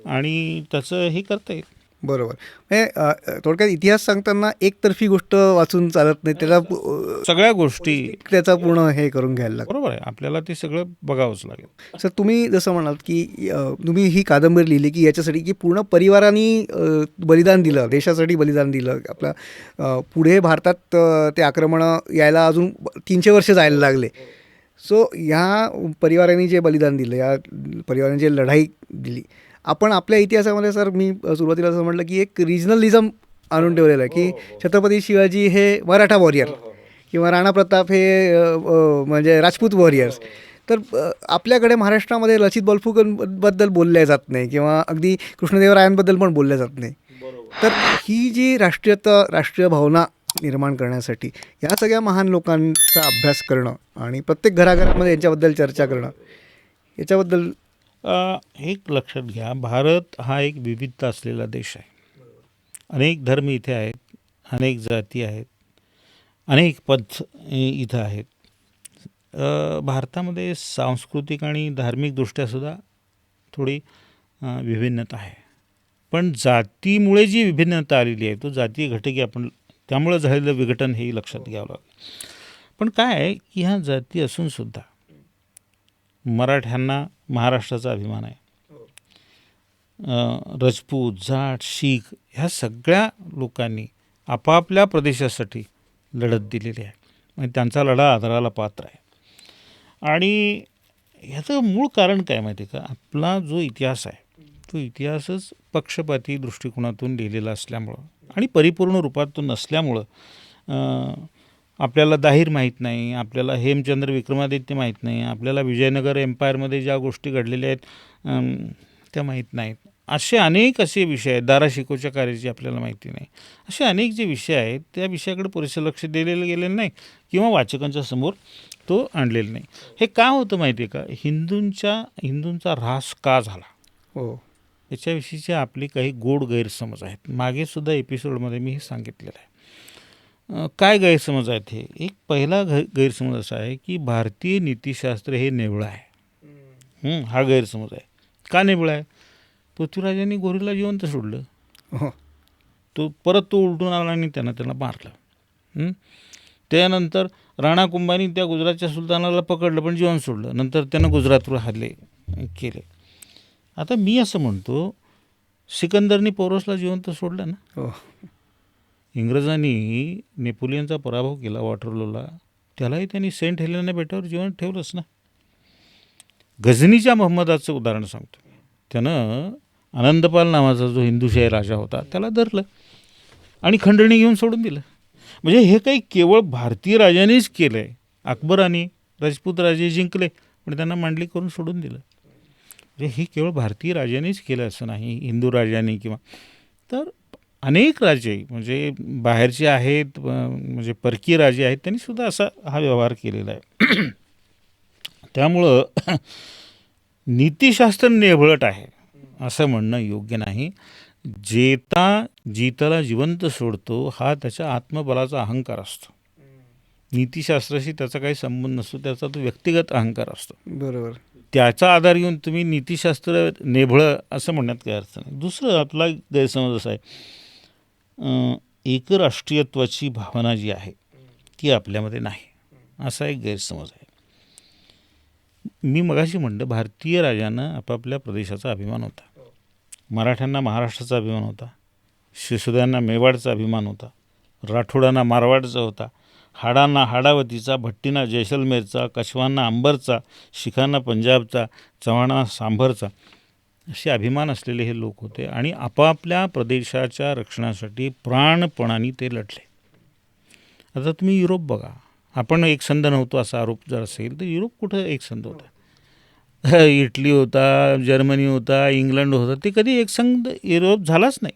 आणि त्याचं हे करता येईल. बरोबर. म्हणजे थोडक्यात इतिहास सांगताना एकतर्फी गोष्ट वाचून चालत नाही, त्याला सगळ्या गोष्टी त्याचा पूर्ण हे करून घ्यायला लागतं. बरोबर आहे, आपल्याला ते सगळं बघावंच लागेल. सर, तुम्ही जसं म्हणाल की तुम्ही ही कादंबरी लिहिली की याच्यासाठी की पूर्ण परिवाराने बलिदान दिलं, देशासाठी बलिदान दिलं. आपल्या पुढे भारतात ते आक्रमणं यायला अजून 300 वर्ष जायला लागले. सो ह्या परिवाराने जे बलिदान दिलं, या परिवाराने जे लढाई दिली, आपण आपल्या इतिहासामध्ये सर मी सुरुवातीला असं म्हटलं की एक रिजनलिझम आणून ठेवलेलं आहे की छत्रपती शिवाजी हे मराठा वॉरियर किंवा राणा प्रताप हे म्हणजे राजपूत वॉरियर्स. तर आपल्याकडे महाराष्ट्रामध्ये लचित बॉलफुकनबद्दल बोलल्या जात नाही किंवा अगदी कृष्णदेवरायांबद्दल पण बोलल्या जात नाही. तर ही जी राष्ट्रीय भावना निर्माण करण्यासाठी या सगळ्या महान लोकांचा अभ्यास करणं आणि प्रत्येक घराघरामध्ये यांच्याबद्दल चर्चा करणं, याच्याबद्दल एक लक्षात घ्या, भारत हा एक विविधता असलेला देश आहे. अनेक धर्म इथे आहेत, अनेक जाती आहेत, अनेक पंथ इथं आहेत. भारतामध्ये सांस्कृतिक आणि धार्मिकदृष्ट्यासुद्धा थोडी विभिन्नता आहे. पण जातीमुळे जी विभिन्नता आलेली आहे तो जातीय घटक आपण त्यामुळं झालेलं विघटन हे लक्षात घ्यावं लागेल. पण काय आहे की ह्या जाती असूनसुद्धा मराठ्यांना महाराष्ट्राचा अभिमान आहे. राजपूत, जाट, शीख ह्या सगळ्या लोकांनी आपापल्या प्रदेशासाठी लढत दिलेली आहे आणि त्यांचा लढा आदराला पात्र आहे. आणि ह्याचं मूळ कारण काय माहिती आहे का, आपला जो इतिहास आहे तो इतिहासच पक्षपाती दृष्टिकोनातून लिहिलेला असल्यामुळं आणि परिपूर्ण रूपात तो नसल्यामुळं आपल्याला दाहीर माहीत नाही, आपल्याला हेमचंद्र विक्रमादित्य माहीत नाही, आपल्याला विजयनगर एम्पायरमध्ये ज्या गोष्टी घडलेल्या आहेत त्या माहीत नाहीत. असे विषय आहेत, दारा शिकोच्या कार्याची आपल्याला माहिती नाही. असे अनेक जे विषय आहेत त्या विषयाकडे पुरेसं लक्ष दिलेलं गेलेलं नाही किंवा वाचकांच्या समोर तो आणलेला नाही. हे का होतं माहिती आहे का, हिंदूंचा ऱ्हास का झाला हो याच्याविषयीचे आपले काही गोड गैरसमज आहेत. मागे सुद्धा एपिसोडमध्ये मी हे सांगितलेलं आहे. काय गैरसमज आहेत हे. एक पहिला गैरसमज असा आहे की भारतीय नीतिशास्त्र हे नेवळं आहे. हा गैरसमज आहे. का नेवळं आहे, पृथ्वीराजांनी गोरीला जिवंत सोडलं, तो उलटून आला आणि त्याला मारलं. त्यानंतर राणा कुंभानी त्या गुजरातच्या सुलतानाला पकडलं पण जिवंत सोडलं, नंतर त्यानं गुजरातवर हल्ले केले. आता मी असं म्हणतो, सिकंदरनी पोरसला जिवंत सोडलं ना. इंग्रजांनी नेपोलियनचा पराभव केला वॉटरलूला, त्यालाही त्यांनी सेंट हेलेना बेटावर जिवंत ठेवलंच ना. गझनीच्या महम्मदाचं उदाहरण सांगतो. त्यानं आनंदपाल नावाचा जो हिंदुशाही राजा होता त्याला धरलं आणि खंडणी घेऊन सोडून दिलं. म्हणजे हे काही केवळ भारतीय राजानेच केलं आहे. अकबराने राजपूत राजे जिंकले पण त्यांना मांडली करून सोडून दिलं. म्हणजे हे केवळ भारतीय राजानेच केलं असं नाही, हिंदू राजाने किंवा. तर अनेक राजे म्हणजे बाहेरचे आहेत म्हणजे परकीय राजे आहेत त्यांनी सुद्धा असा हा व्यवहार केलेला आहे. त्यामुळं नीतिशास्त्र नेभळट आहे असं म्हणणं योग्य नाही. जिताला जिवंत सोडतो हा त्याच्या आत्मबलाचा अहंकार असतो. नीतिशास्त्राशी त्याचा काही संबंध नसतो, त्याचा तो व्यक्तिगत अहंकार असतो. बरोबर. त्याचा आधार घेऊन तुम्ही नीतिशास्त्र नेभळं असं म्हणण्यात काही अर्थ नाही. दुसरं आपला गैरसमज असा आहे, एकराष्ट्रीयत्वाची भावना जी आहे ती आपल्यामध्ये नाही, असा एक गैरसमज आहे. मी मगाशी म्हणलं भारतीय राजांना आपापल्या प्रदेशाचा अभिमान होता. मराठ्यांना महाराष्ट्राचा अभिमान होता, शिसुद्यांना मेवाडचा अभिमान होता, राठोडांना मारवाडचा होता, हाडांना हाडावतीचा, भट्टींना जैसलमेरचा, कछवांना अंबरचा, शिखांना पंजाबचा, चव्हाणांना सांभरचा, असे अभिमान असलेले हे लोक होते आणि आपापल्या प्रदेशाच्या रक्षणासाठी प्राणपणाने ते लढले. आता तुम्ही युरोप बघा, आपण एकसंध नव्हतो असा आरोप जर असेल तर युरोप कुठं एकसंध होता? इटली होता, जर्मनी होता, इंग्लंड होता, ते कधी एकसंध युरोप झालाच नाही.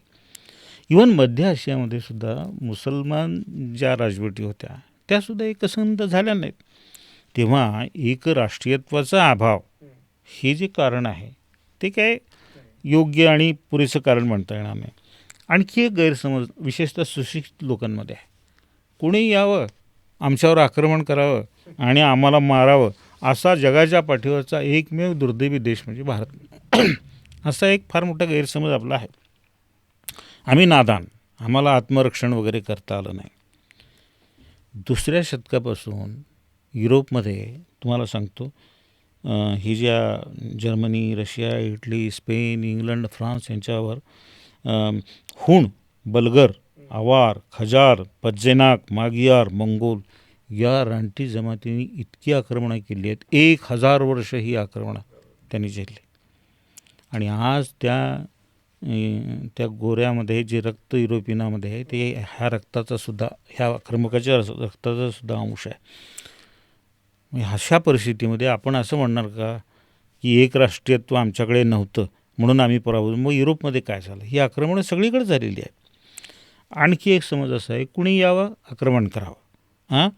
इवन मध्य आशियामध्ये सुद्धा मुसलमान ज्या राजवटी होत्या त्यासुद्धा एकसंध झाल्या नाहीत. तेव्हा एक राष्ट्रीयत्वाचा अभाव हे जे कारण आहे ते काय योग्य आणि पुरेसं कारण म्हणता येणार नाही. आणखी एक गैरसमज विशेषतः सुशिक्षित लोकांमध्ये आहे. कोणी यावं, आमच्यावर आक्रमण करावं आणि आम्हाला मारावं असा जगाच्या पाठीवरचा एकमेव दुर्दैवी देश म्हणजे भारत. असा एक फार मोठा गैरसमज आपला आहे. आम्ही नादान, आम्हाला आत्मरक्षण वगैरे करता आलं नाही. दुसऱ्या शतकापासून युरोपमध्ये तुम्हाला सांगतो, ही ज्या Germany, Russia, Italy, Spain, England, France यांच्यावर हुण, बल्गर, आवार, खजार, पज्जेनाक, मागियार, मंगोल या रानटी जमातींनी इतकी आक्रमणं केली आहेत. 1000 वर्ष ही आक्रमणं त्यांनी झेलली. आणि आज त्या गोऱ्यामध्ये जे रक्त युरोपियनामध्ये आहे ते ह्या रक्ताचा सुद्धा, ह्या आक्रमकाच्या रक्ताचा सुद्धा अंश आहे. अशा परिस्थितीमध्ये आपण असं म्हणणार का की एक राष्ट्रीयत्व आमच्याकडे नव्हतं म्हणून आम्ही पराभूत? मग युरोपमध्ये काय झालं? ही आक्रमणं सगळीकडे झालेली आहेत. आणखी एक समज असा आहे, कुणी यावं, आक्रमण करावं,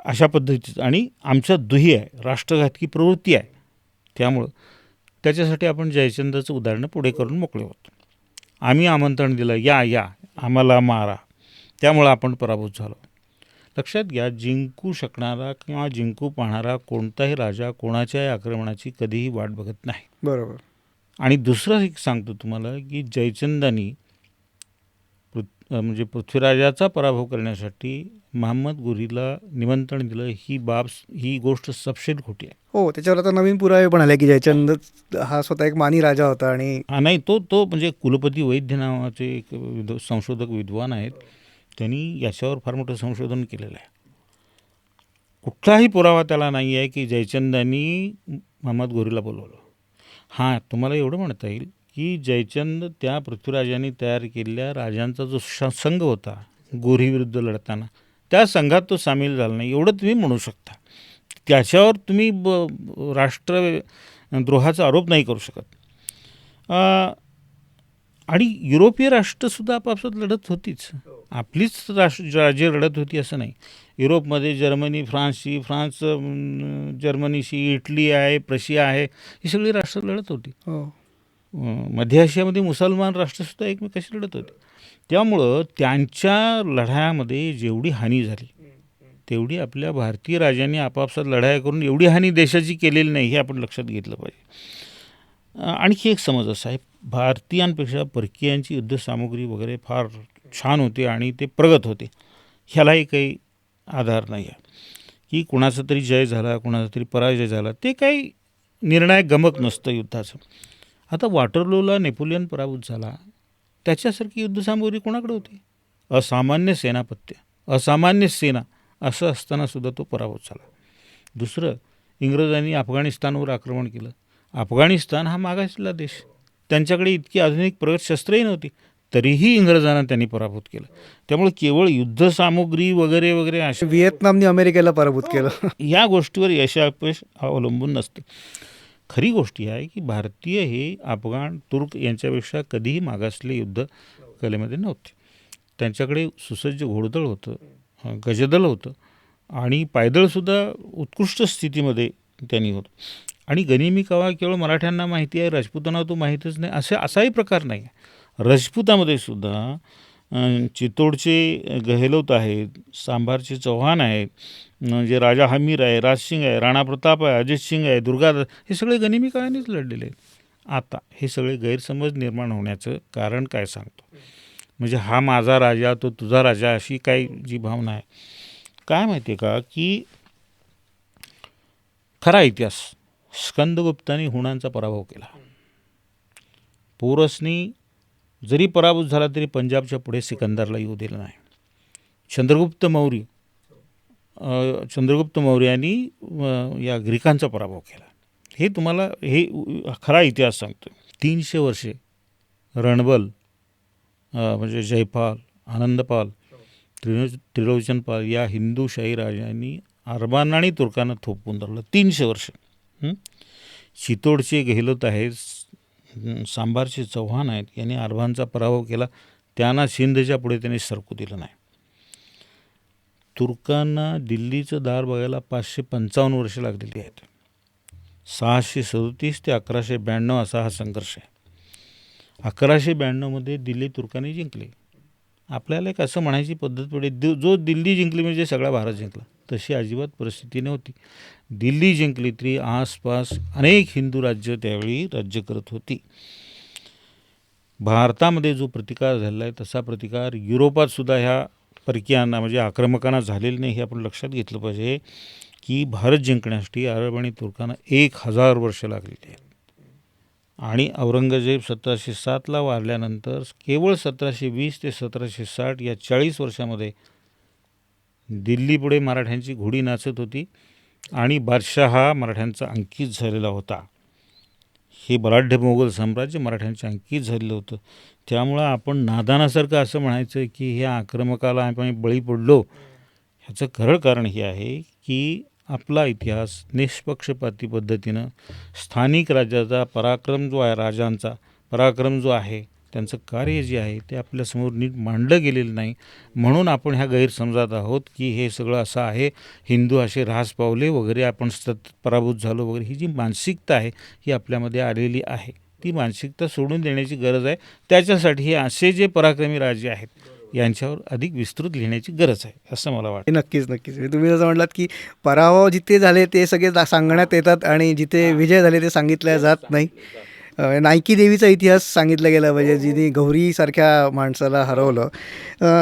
अशा पद्धतीचं, आणि आमच्या दुही आहे, राष्ट्रघातकी प्रवृत्ती आहे. त्यामुळं त्याच्यासाठी आपण जयचंदाचं उदाहरणं पुढे करून मोकळे होतो. आम्ही आमंत्रण दिलं, या आम्हाला मारा, त्यामुळं आपण पराभूत झालो. लक्षात घ्या, जिंकू शकणारा किंवा जिंकू पाहणारा कोणताही राजा कोणाच्याही आक्रमणाची कधीही वाट बघत नाही. बरोबर. आणि दुसरं एक सांगतो तुम्हाला की जयचंदानी म्हणजे पृथ्वीराजाचा पराभव करण्यासाठी महम्मद घोरीला निमंत्रण दिलं, ही गोष्ट सपशेल खोटी आहे. हो, त्याच्यावर आता नवीन पुरावे पण आले की जयचंद हा स्वतः एक मानी राजा होता. आणि नाही, तो म्हणजे कुलपती वैद्य नावाचे एक संशोधक विद्वान आहेत, त्यांनी याच्यावर फार मोठं संशोधन केलेलं आहे. कुठलाही पुरावा त्याला नाही आहे की जयचंदांनी महम्मद घोरीला बोलवलं. हां, तुम्हाला एवढं म्हणता येईल की जयचंद त्या पृथ्वीराजांनी तयार केलेल्या राजांचा जो संघ होता गोरीविरुद्ध लढताना, त्या संघात तो सामील झाला नाही, एवढं तुम्ही म्हणू शकता. त्याच्यावर तुम्ही राष्ट्रद्रोहाचा आरोप नाही करू शकत. आणि युरोपीय राष्ट्रसुद्धा आपापसात लढत होतीच, आपलीच राज्य लढत होती असं नाही. युरोपमध्ये जर्मनी, फ्रान्स जर्मनीशी, इटली आहे, प्रशिया आहे, ही सगळी राष्ट्र लढत होती. मध्य आशियामध्ये मुसलमान राष्ट्रसुद्धा एकमेकाशी लढत होते. त्यामुळं त्यांच्या लढायामध्ये जेवढी हानी झाली तेवढी आपल्या भारतीय राजांनी आपापसात लढाया करून एवढी हानी देशाची केलेली नाही, हे आपण लक्षात घेतलं पाहिजे. आणखी एक समज असा आहे, भारतीयांपेक्षा परकीयांची युद्धसामुग्री वगैरे फार छान होती आणि ते प्रगत होते. ह्यालाही काही आधार नाही आहे की कुणाचा तरी जय झाला, कुणाचा तरी पराजय झाला, ते काही निर्णायक गमक नसतं युद्धाचं. आता वॉटरलूला नेपोलियन पराभूत झाला, त्याच्यासारखी युद्धसामुग्री कोणाकडे होती? असामान्य सेनापत्य, असामान्य सेना असं असतानासुद्धा तो पराभूत झाला. दुसरं, इंग्रजांनी अफगाणिस्तानवर आक्रमण केलं. अफगाणिस्तान हा मागासलेला देश, त्यांच्याकडे इतकी आधुनिक प्रगत शस्त्रही नव्हती, तरीही इंग्रजांना त्यांनी पराभूत केलं. त्यामुळे केवळ युद्धसामुग्री वगैरे वगैरे अशा व्हिएतनामने अमेरिकेला पराभूत केलं. या गोष्टीवर यशापयश अवलंबून नसते. खरी गोष्टी आहे की भारतीय हे अफगाण, तुर्क यांच्यापेक्षा कधीही मागासले युद्ध कलेमध्ये नव्हते. त्यांच्याकडे सुसज्ज घोडदळ होतं, गजदल होतं आणि पायदळसुद्धा उत्कृष्ट स्थितीमध्ये त्यांनी होतं. आणि गनिमी कावा केवळ मराठ्यांना माहिती आहे, राजपुतांना तो माहीतच नाही असाही प्रकार नाही आहे. राजपुतामध्ये सुद्धा चित्तोडचे गहलोत आहेत, सांभारचे चव्हाण आहेत, जे राजा हमीर आहे, राजसिंग आहे, राणा प्रताप आहे, अजित सिंग आहे, दुर्गादास, हे सगळे गनिमी काळानेच लढलेले आहेत. आता हे सगळे गैरसमज निर्माण होण्याचं कारण काय सांगतो, म्हणजे हा माझा राजा तो तुझा राजा अशी काही जी भावना आहे, काय माहिती आहे का, की खरा इतिहास स्कंदगुप्तांनी हुणांचा पराभव केला. पोरसनी जरी पराभूत झाला तरी पंजाबच्या पुढे सिकंदरला येऊ दिलं नाही. चंद्रगुप्त मौर्यांनी या ग्रीकांचा पराभव केला. हे तुम्हाला खरा इतिहास सांगतो. 300 वर्षे रणबल म्हणजे जयपाल, आनंदपाल, त्रिलोचनपाल या हिंदूशाही राजांनी अरबांना आणि तुर्कांना थोपवून धरलं 300 वर्ष. चितोडचे गहलोत आहेत, सांभारचे चव्हाण आहेत, यांनी अरबांचा पराभव केला. त्यांना सिंधच्या पुढे त्यांनी सरकू दिलं नाही. तुर्कांना दिल्लीचं दार बघायला 555 वर्ष लागलेली आहेत. 637 ते 1192 असा हा संघर्ष आहे. 1192मध्ये दिल्ली तुर्कांनी जिंकली. आपल्याला एक असं म्हणायची पद्धत पडे, जो दिल्ली जिंकली म्हणजे सगळा भारत जिंकला, तशी अजिबात परिस्थिती नव्हती. दिल्ली जिंकली तरी आसपास अनेक हिंदू राज्य त्यावेळी राज्य करत होती. भारतामध्ये जो प्रतिकार झालेला आहे तसा प्रतिकार युरोपात सुद्धा ह्या परकीयांना म्हणजे आक्रमकांना झालेलं नाही. हे आपण लक्षात घेतलं पाहिजे की भारत जिंकण्यासाठी अरब आणि तुर्कांना 1000 वर्ष लागलेली आहेत. आणि औरंगजेब 1707ला वारल्यानंतर केवळ 1720 ते 1760 या 40 वर्षामध्ये दिल्लीपुढे मराठ्यांची घोडी नाचत होती आणि बादशाह हा मराठ्यांचा अंकित झालेला होता. हे बलाढ्य मोगल साम्राज्य मराठ्यांच्या अंकित झालेलं होतं. त्यामुळं आपण नादानासारखं असं म्हणायचं की ह्या आक्रमकाला आपण बळी पडलो, ह्याचं खरं कारण हे आहे की आपला इतिहास निष्पक्षपाती पद्धतीनं स्थानिक राज्याचा पराक्रम जो आहे, राजांचा पराक्रम जो आहे, त्यांचं कार्य जे आहे ते आपल्यासमोर नीट मांडलं गेलेलं नाही. म्हणून आपण ह्या गैरसमजात आहोत की हे सगळं असं आहे, हिंदू असे ऱ्हास पावले वगैरे, आपण सतत पराभूत झालो वगैरे. ही जी मानसिकता आहे ही आपल्यामध्ये आलेली आहे. ती मानसिकता सोडून देण्याची गरज आहे. त्याच्यासाठी हे असे जे पराक्रमी राजे आहेत यांच्यावर अधिक विस्तृत लिहिण्याची गरज आहे असं मला वाटतं. नक्कीच नक्कीच. तुम्ही जसं म्हटलात की पराभव जिथे झाले ते सगळे सांगण्यात येतात आणि जिथे विजय झाले ते सांगितल्या जात नाही. नायकी देवीचा इतिहास सांगितला गेला पाहिजे, जिने गौरीसारख्या माणसाला हरवलं.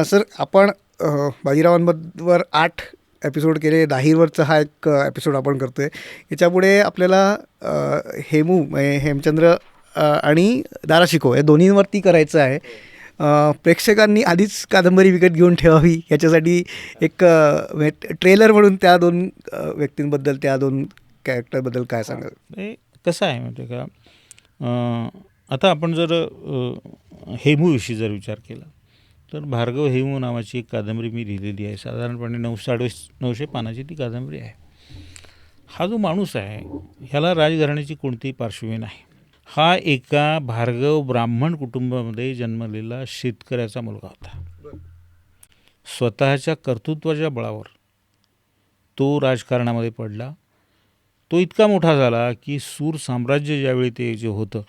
सर, आपण बाजीरावांवर 8 एपिसोड केले, दाहीरवरचा हा एक एपिसोड आपण करतो आहे. याच्यापुढे आपल्याला हेमचंद्र आणि दारा शिकोह या दोन्हींवरती करायचं आहे. प्रेक्षकांनी आधीच कादंबरी विकत घेऊन ठेवावी याच्यासाठी एक ट्रेलर म्हणून त्या 2 व्यक्तींबद्दल, त्या 2 कॅरेक्टरबद्दल काय सांगाल? कसं आहे म्हणजे का, आता आपण जर हेमूविषयी जर विचार केला तर भार्गव हेमू नावाची एक कादंबरी मी लिहिलेली आहे. साधारणपणे 900 पानाची ती कादंबरी आहे. हा जो माणूस आहे ह्याला राजघराण्याची कोणतीही पार्श्वभूमी नाही. हा एका भार्गव ब्राह्मण कुटुंबामध्ये जन्मलेला शेतकऱ्याचा मुलगा होता. स्वतःच्या कर्तृत्वाच्या बळावर तो राजकारणामध्ये पडला. तो इतका मोठा झाला की सूर साम्राज्य ज्यावेळी ते जे होतं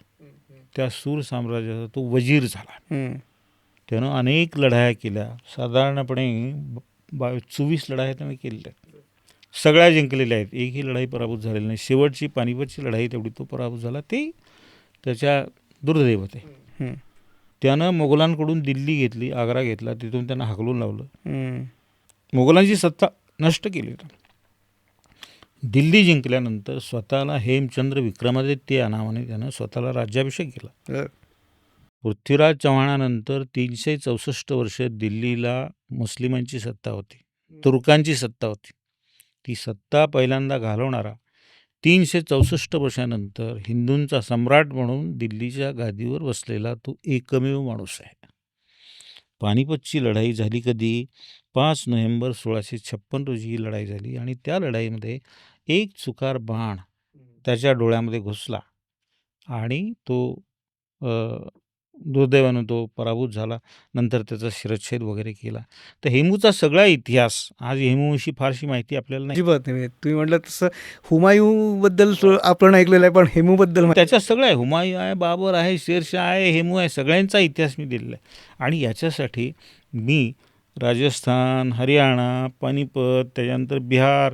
त्या सूर साम्राज्याचा तो वजीर झाला. त्यानं अनेक लढाया केल्या. साधारणपणे 24 लढाया त्याने केलेल्या आहेत. सगळ्या जिंकलेल्या आहेत. एकही लढाई पराभूत झालेली नाही. शेवटची पानिपतची लढाई तेवढी तो पराभूत झाला. ते त्याच्या दुर्दैव होते. त्यानं मोगलांकडून दिल्ली घेतली, आग्रा घेतला, तिथून त्यांना हाकलून लावलं, मोगलांची सत्ता नष्ट केली. दिल्ली जिंकल्यानंतर स्वतःला हेमचंद्र विक्रमादित्य या नावाने त्यानं स्वतःला राज्याभिषेक केला. पृथ्वीराज चव्हाणानंतर 364 वर्ष दिल्लीला मुस्लिमांची सत्ता होती, तुर्कांची सत्ता होती. ती सत्ता पहिल्यांदा घालवणारा 364 वर्षानंतर हिंदूंचा सम्राट म्हणून दिल्लीच्या गादीवर बसलेला तो एकमेव माणूस आहे. पानिपतची लढाई झाली कधी? 5 नोव्हेंबर 1656 रोजी ही लढाई झाली आणि त्या लढाईमध्ये एक चुकार बाण त्याच्या डोळ्यामध्ये घुसला आणि तो दुर्दैवानं तो पराभूत झाला. नंतर त्याचा शिरच्छेद वगैरे केला. तर हेमूचा सगळा इतिहास, आज हेमूविषयी फारशी माहिती आपल्याला नाही. अजिबात नाही. तुम्ही म्हटलं तसं हुमायूँबद्दल आपण ऐकलेलं आहे, पण हेमूबद्दल त्याच्यात सगळं आहे. हुमायूँ आहे, बाबर आहे, शेरशाह आहे, हेमू आहे, सगळ्यांचा इतिहास मी दिलेला आहे. आणि याच्यासाठी मी राजस्थान, हरियाणा, पानिपत, त्याच्यानंतर बिहार,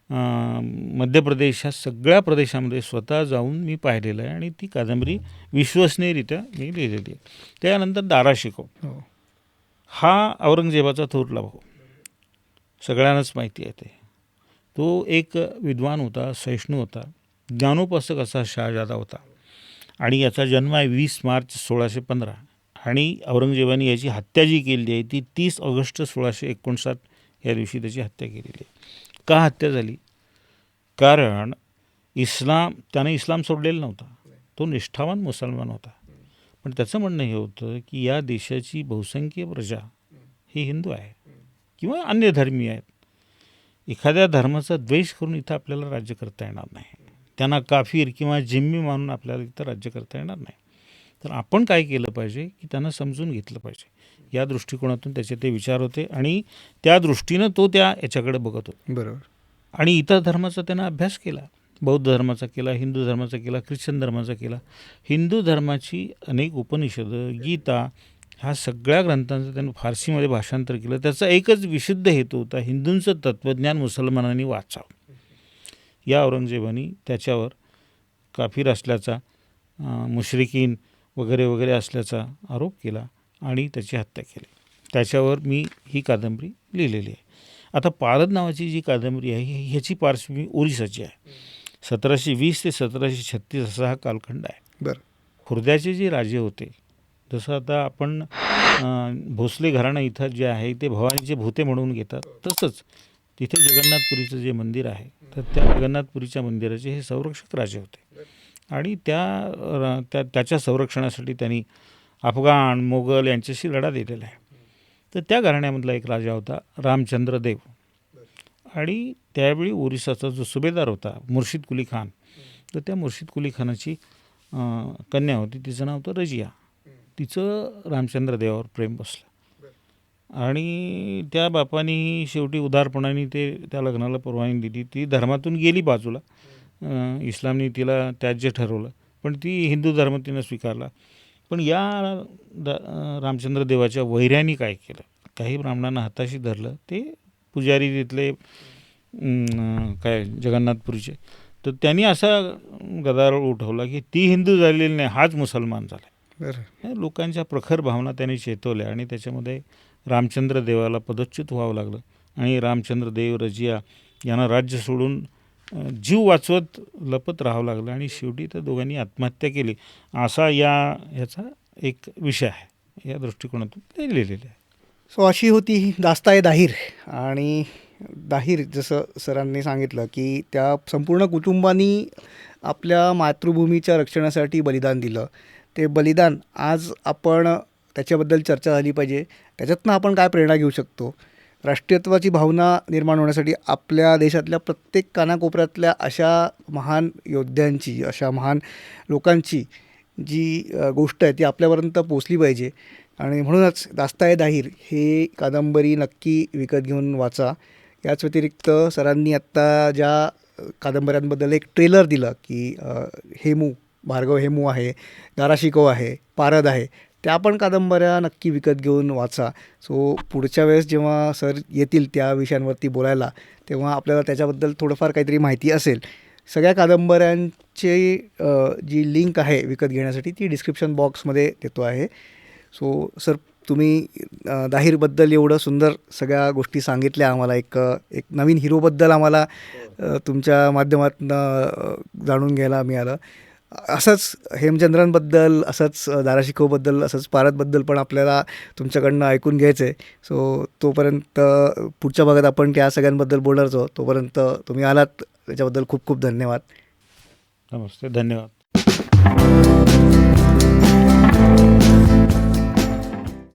मध्य प्रदेश, ह्या सगळ्या प्रदेशामध्ये स्वतः जाऊन मी पाहिलेलं आहे आणि ती कादंबरी विश्वसनीयरित्या मी लिहिलेली आहे. त्यानंतर दारा शिकोह, हो. हा औरंगजेबाचा थोरला भाऊ, सगळ्यांनाच माहिती आहे ते. तो एक विद्वान होता, सहिष्णू होता, ज्ञानोपासक असा शहाजादा होता. आणि याचा जन्म आहे 20 मार्च 1615 आणि औरंगजेबाने याची हत्या जी केली आहे ती 30 ऑगस्ट 1659 या दिवशी त्याची हत्या केलेली आहे. का हत्या झाली? कारण त्याने इस्लाम सोडलेला नव्हता, तो निष्ठावान मुसलमान होता. पण त्याचं म्हणणं हे होतं की या देशाची बहुसंख्य प्रजा ही हिंदू आहे किंवा अन्य धर्मीय आहेत. एखाद्या धर्माचा द्वेष करून इथं आपल्याला राज्य करता येणार नाही. त्यांना काफीर किंवा जिम्मी मानून आपल्याला इथं राज्य करता येणार नाही. तर आपण काय केलं पाहिजे की त्यांना समजून घेतलं पाहिजे. या दृष्टिकोनातून त्याचे ते विचार होते आणि त्या दृष्टीनं तो याच्याकडे बघत होता. बरोबर. आणि इतर धर्माचा त्यानं अभ्यास केला. बौद्ध धर्माचा केला, हिंदू धर्माचा केला, ख्रिश्चन धर्माचा केला. हिंदू धर्माची अनेक उपनिषदं, गीता, ह्या सगळ्या ग्रंथांचं त्यानं फारसीमध्ये भाषांतर केलं. त्याचा एकच विशुद्ध हेतू होता, हिंदूंचं तत्त्वज्ञान मुसलमानांनी वाचावं. या औरंगजेबाने त्याच्यावर काफीर असल्याचा, मुश्रिकीन वगैरे वगैरे असल्याचा आरोप केला आणि त्याची हत्या केली. त्याच्यावर मी ही कादंबरी लिहिलेली आहे. आता पारद नावाची जी कादंबरी आहे ह्याची पार्श्वभूमी ओरिसाची आहे. 1720 ते 1736 असा हा कालखंड आहे. बरं. खुर्द्याचे जे राजे होते, जसं आता आपण भोसले घराणं इथं जे आहे ते भवानीचे भूते म्हणून घेतात, तसंच तिथे जगन्नाथपुरीचं जे मंदिर आहे तर त्या जगन्नाथपुरीच्या मंदिराचे हे संरक्षक राजे होते. आणि त्याच्या संरक्षणासाठी त्यांनी अफगाण, मोगल यांच्याशी लढा दिलेला आहे. तर त्या घराण्यामधला एक राजा होता रामचंद्र देव. आणि त्यावेळी ओरिसाचा जो सुभेदार होता मुर्शिद कुली खान, तर त्या मुर्शिद कुली खानाची कन्या होती, तिचं नाव होतं रजिया. तिचं रामचंद्र देवावर प्रेम बसलं आणि त्या बापानी शेवटी उदारपणाने त्या लग्नाला परवानगी दिली. ती धर्मातून गेली बाजूला, इस्लामने तिला त्याज्य ठरवलं, पण ती हिंदू धर्म तिनं स्वीकारला. पण या रामचंद्र देवाच्या वैऱ्यांनी काय केलं, काही ब्राह्मणांना हाताशी धरलं, ते पुजारी तिथले काय जगन्नाथपुरीचे, तर त्यांनी असा गदारोळ उठवला की ती हिंदू झालेली नाही, हाच मुसलमान झाला. बरं. लोकांच्या प्रखर भावना त्यांनी चेतवल्या आणि त्याच्यामध्ये रामचंद्र देवाला पदच्युत व्हावं लागलं. आणि रामचंद्र देव, रजिया यांना राज्य सोडून जीव वाचवत लपत राहावं लागलं आणि शेवटी त्या दोघांनी आत्महत्या केली. असा ह्याचा एक विषय आहे, या दृष्टिकोनातून ते लिहिलेले आहे. सो अशी होती ही दास्ताए दाहीर. आणि दाहीर जसं सरांनी सांगितलं की त्या संपूर्ण कुटुंबानी आपल्या मातृभूमीच्या रक्षणासाठी बलिदान दिलं. ते बलिदान आज आपण त्याच्याबद्दल चर्चा झाली पाहिजे. त्याच्यातनं आपण काय प्रेरणा घेऊ शकतो, राष्ट्रीयत्वाची भावना निर्माण होण्यासाठी आपल्या देशातल्या प्रत्येक कानाकोपऱ्यातल्या अशा महान योद्ध्यांची, अशा महान लोकांची जी गोष्ट आहे ती आपल्यापर्यंत पोचली पाहिजे. आणि म्हणूनच दास्ताए दाहीर हे कादंबरी नक्की विकत घेऊन वाचा. याच व्यतिरिक्त सरांनी आत्ता ज्या कादंबऱ्यांबद्दल एक ट्रेलर दिलं की हेमू, भार्गव हेमू आहे, दारा शिकोह आहे, पारद आहे, त्या पण कादंबऱ्या नक्की विकत घेऊन वाचा. सो पुढच्या वेळेस जेव्हा सर येतील त्या विषयांवरती बोलायला, तेव्हा आपल्याला त्याच्याबद्दल थोडंफार काहीतरी माहिती असेल. सगळ्या कादंबऱ्यांची जी लिंक आहे विकत घेण्यासाठी ती डिस्क्रिप्शन बॉक्समध्ये देतो आहे. सो सर, तुम्ही दाहीरबद्दल एवढं सुंदर सगळ्या गोष्टी सांगितल्या आम्हाला, एक नवीन हिरोबद्दल आम्हाला तुमच्या माध्यमातून जाणून घ्यायला मिळालं. असंच हेमचंद्रांबद्दल, असंच दारा शिकोहबद्दल, असंच पारदबद्दल पण आपल्याला तुमच्याकडनं ऐकून घ्यायचं आहे. सो तोपर्यंत पुढच्या भागात आपण त्या सगळ्यांबद्दल बोलणारच आहोत. तोपर्यंत तुम्ही आलात त्याच्याबद्दल खूप खूप धन्यवाद. नमस्ते, धन्यवाद.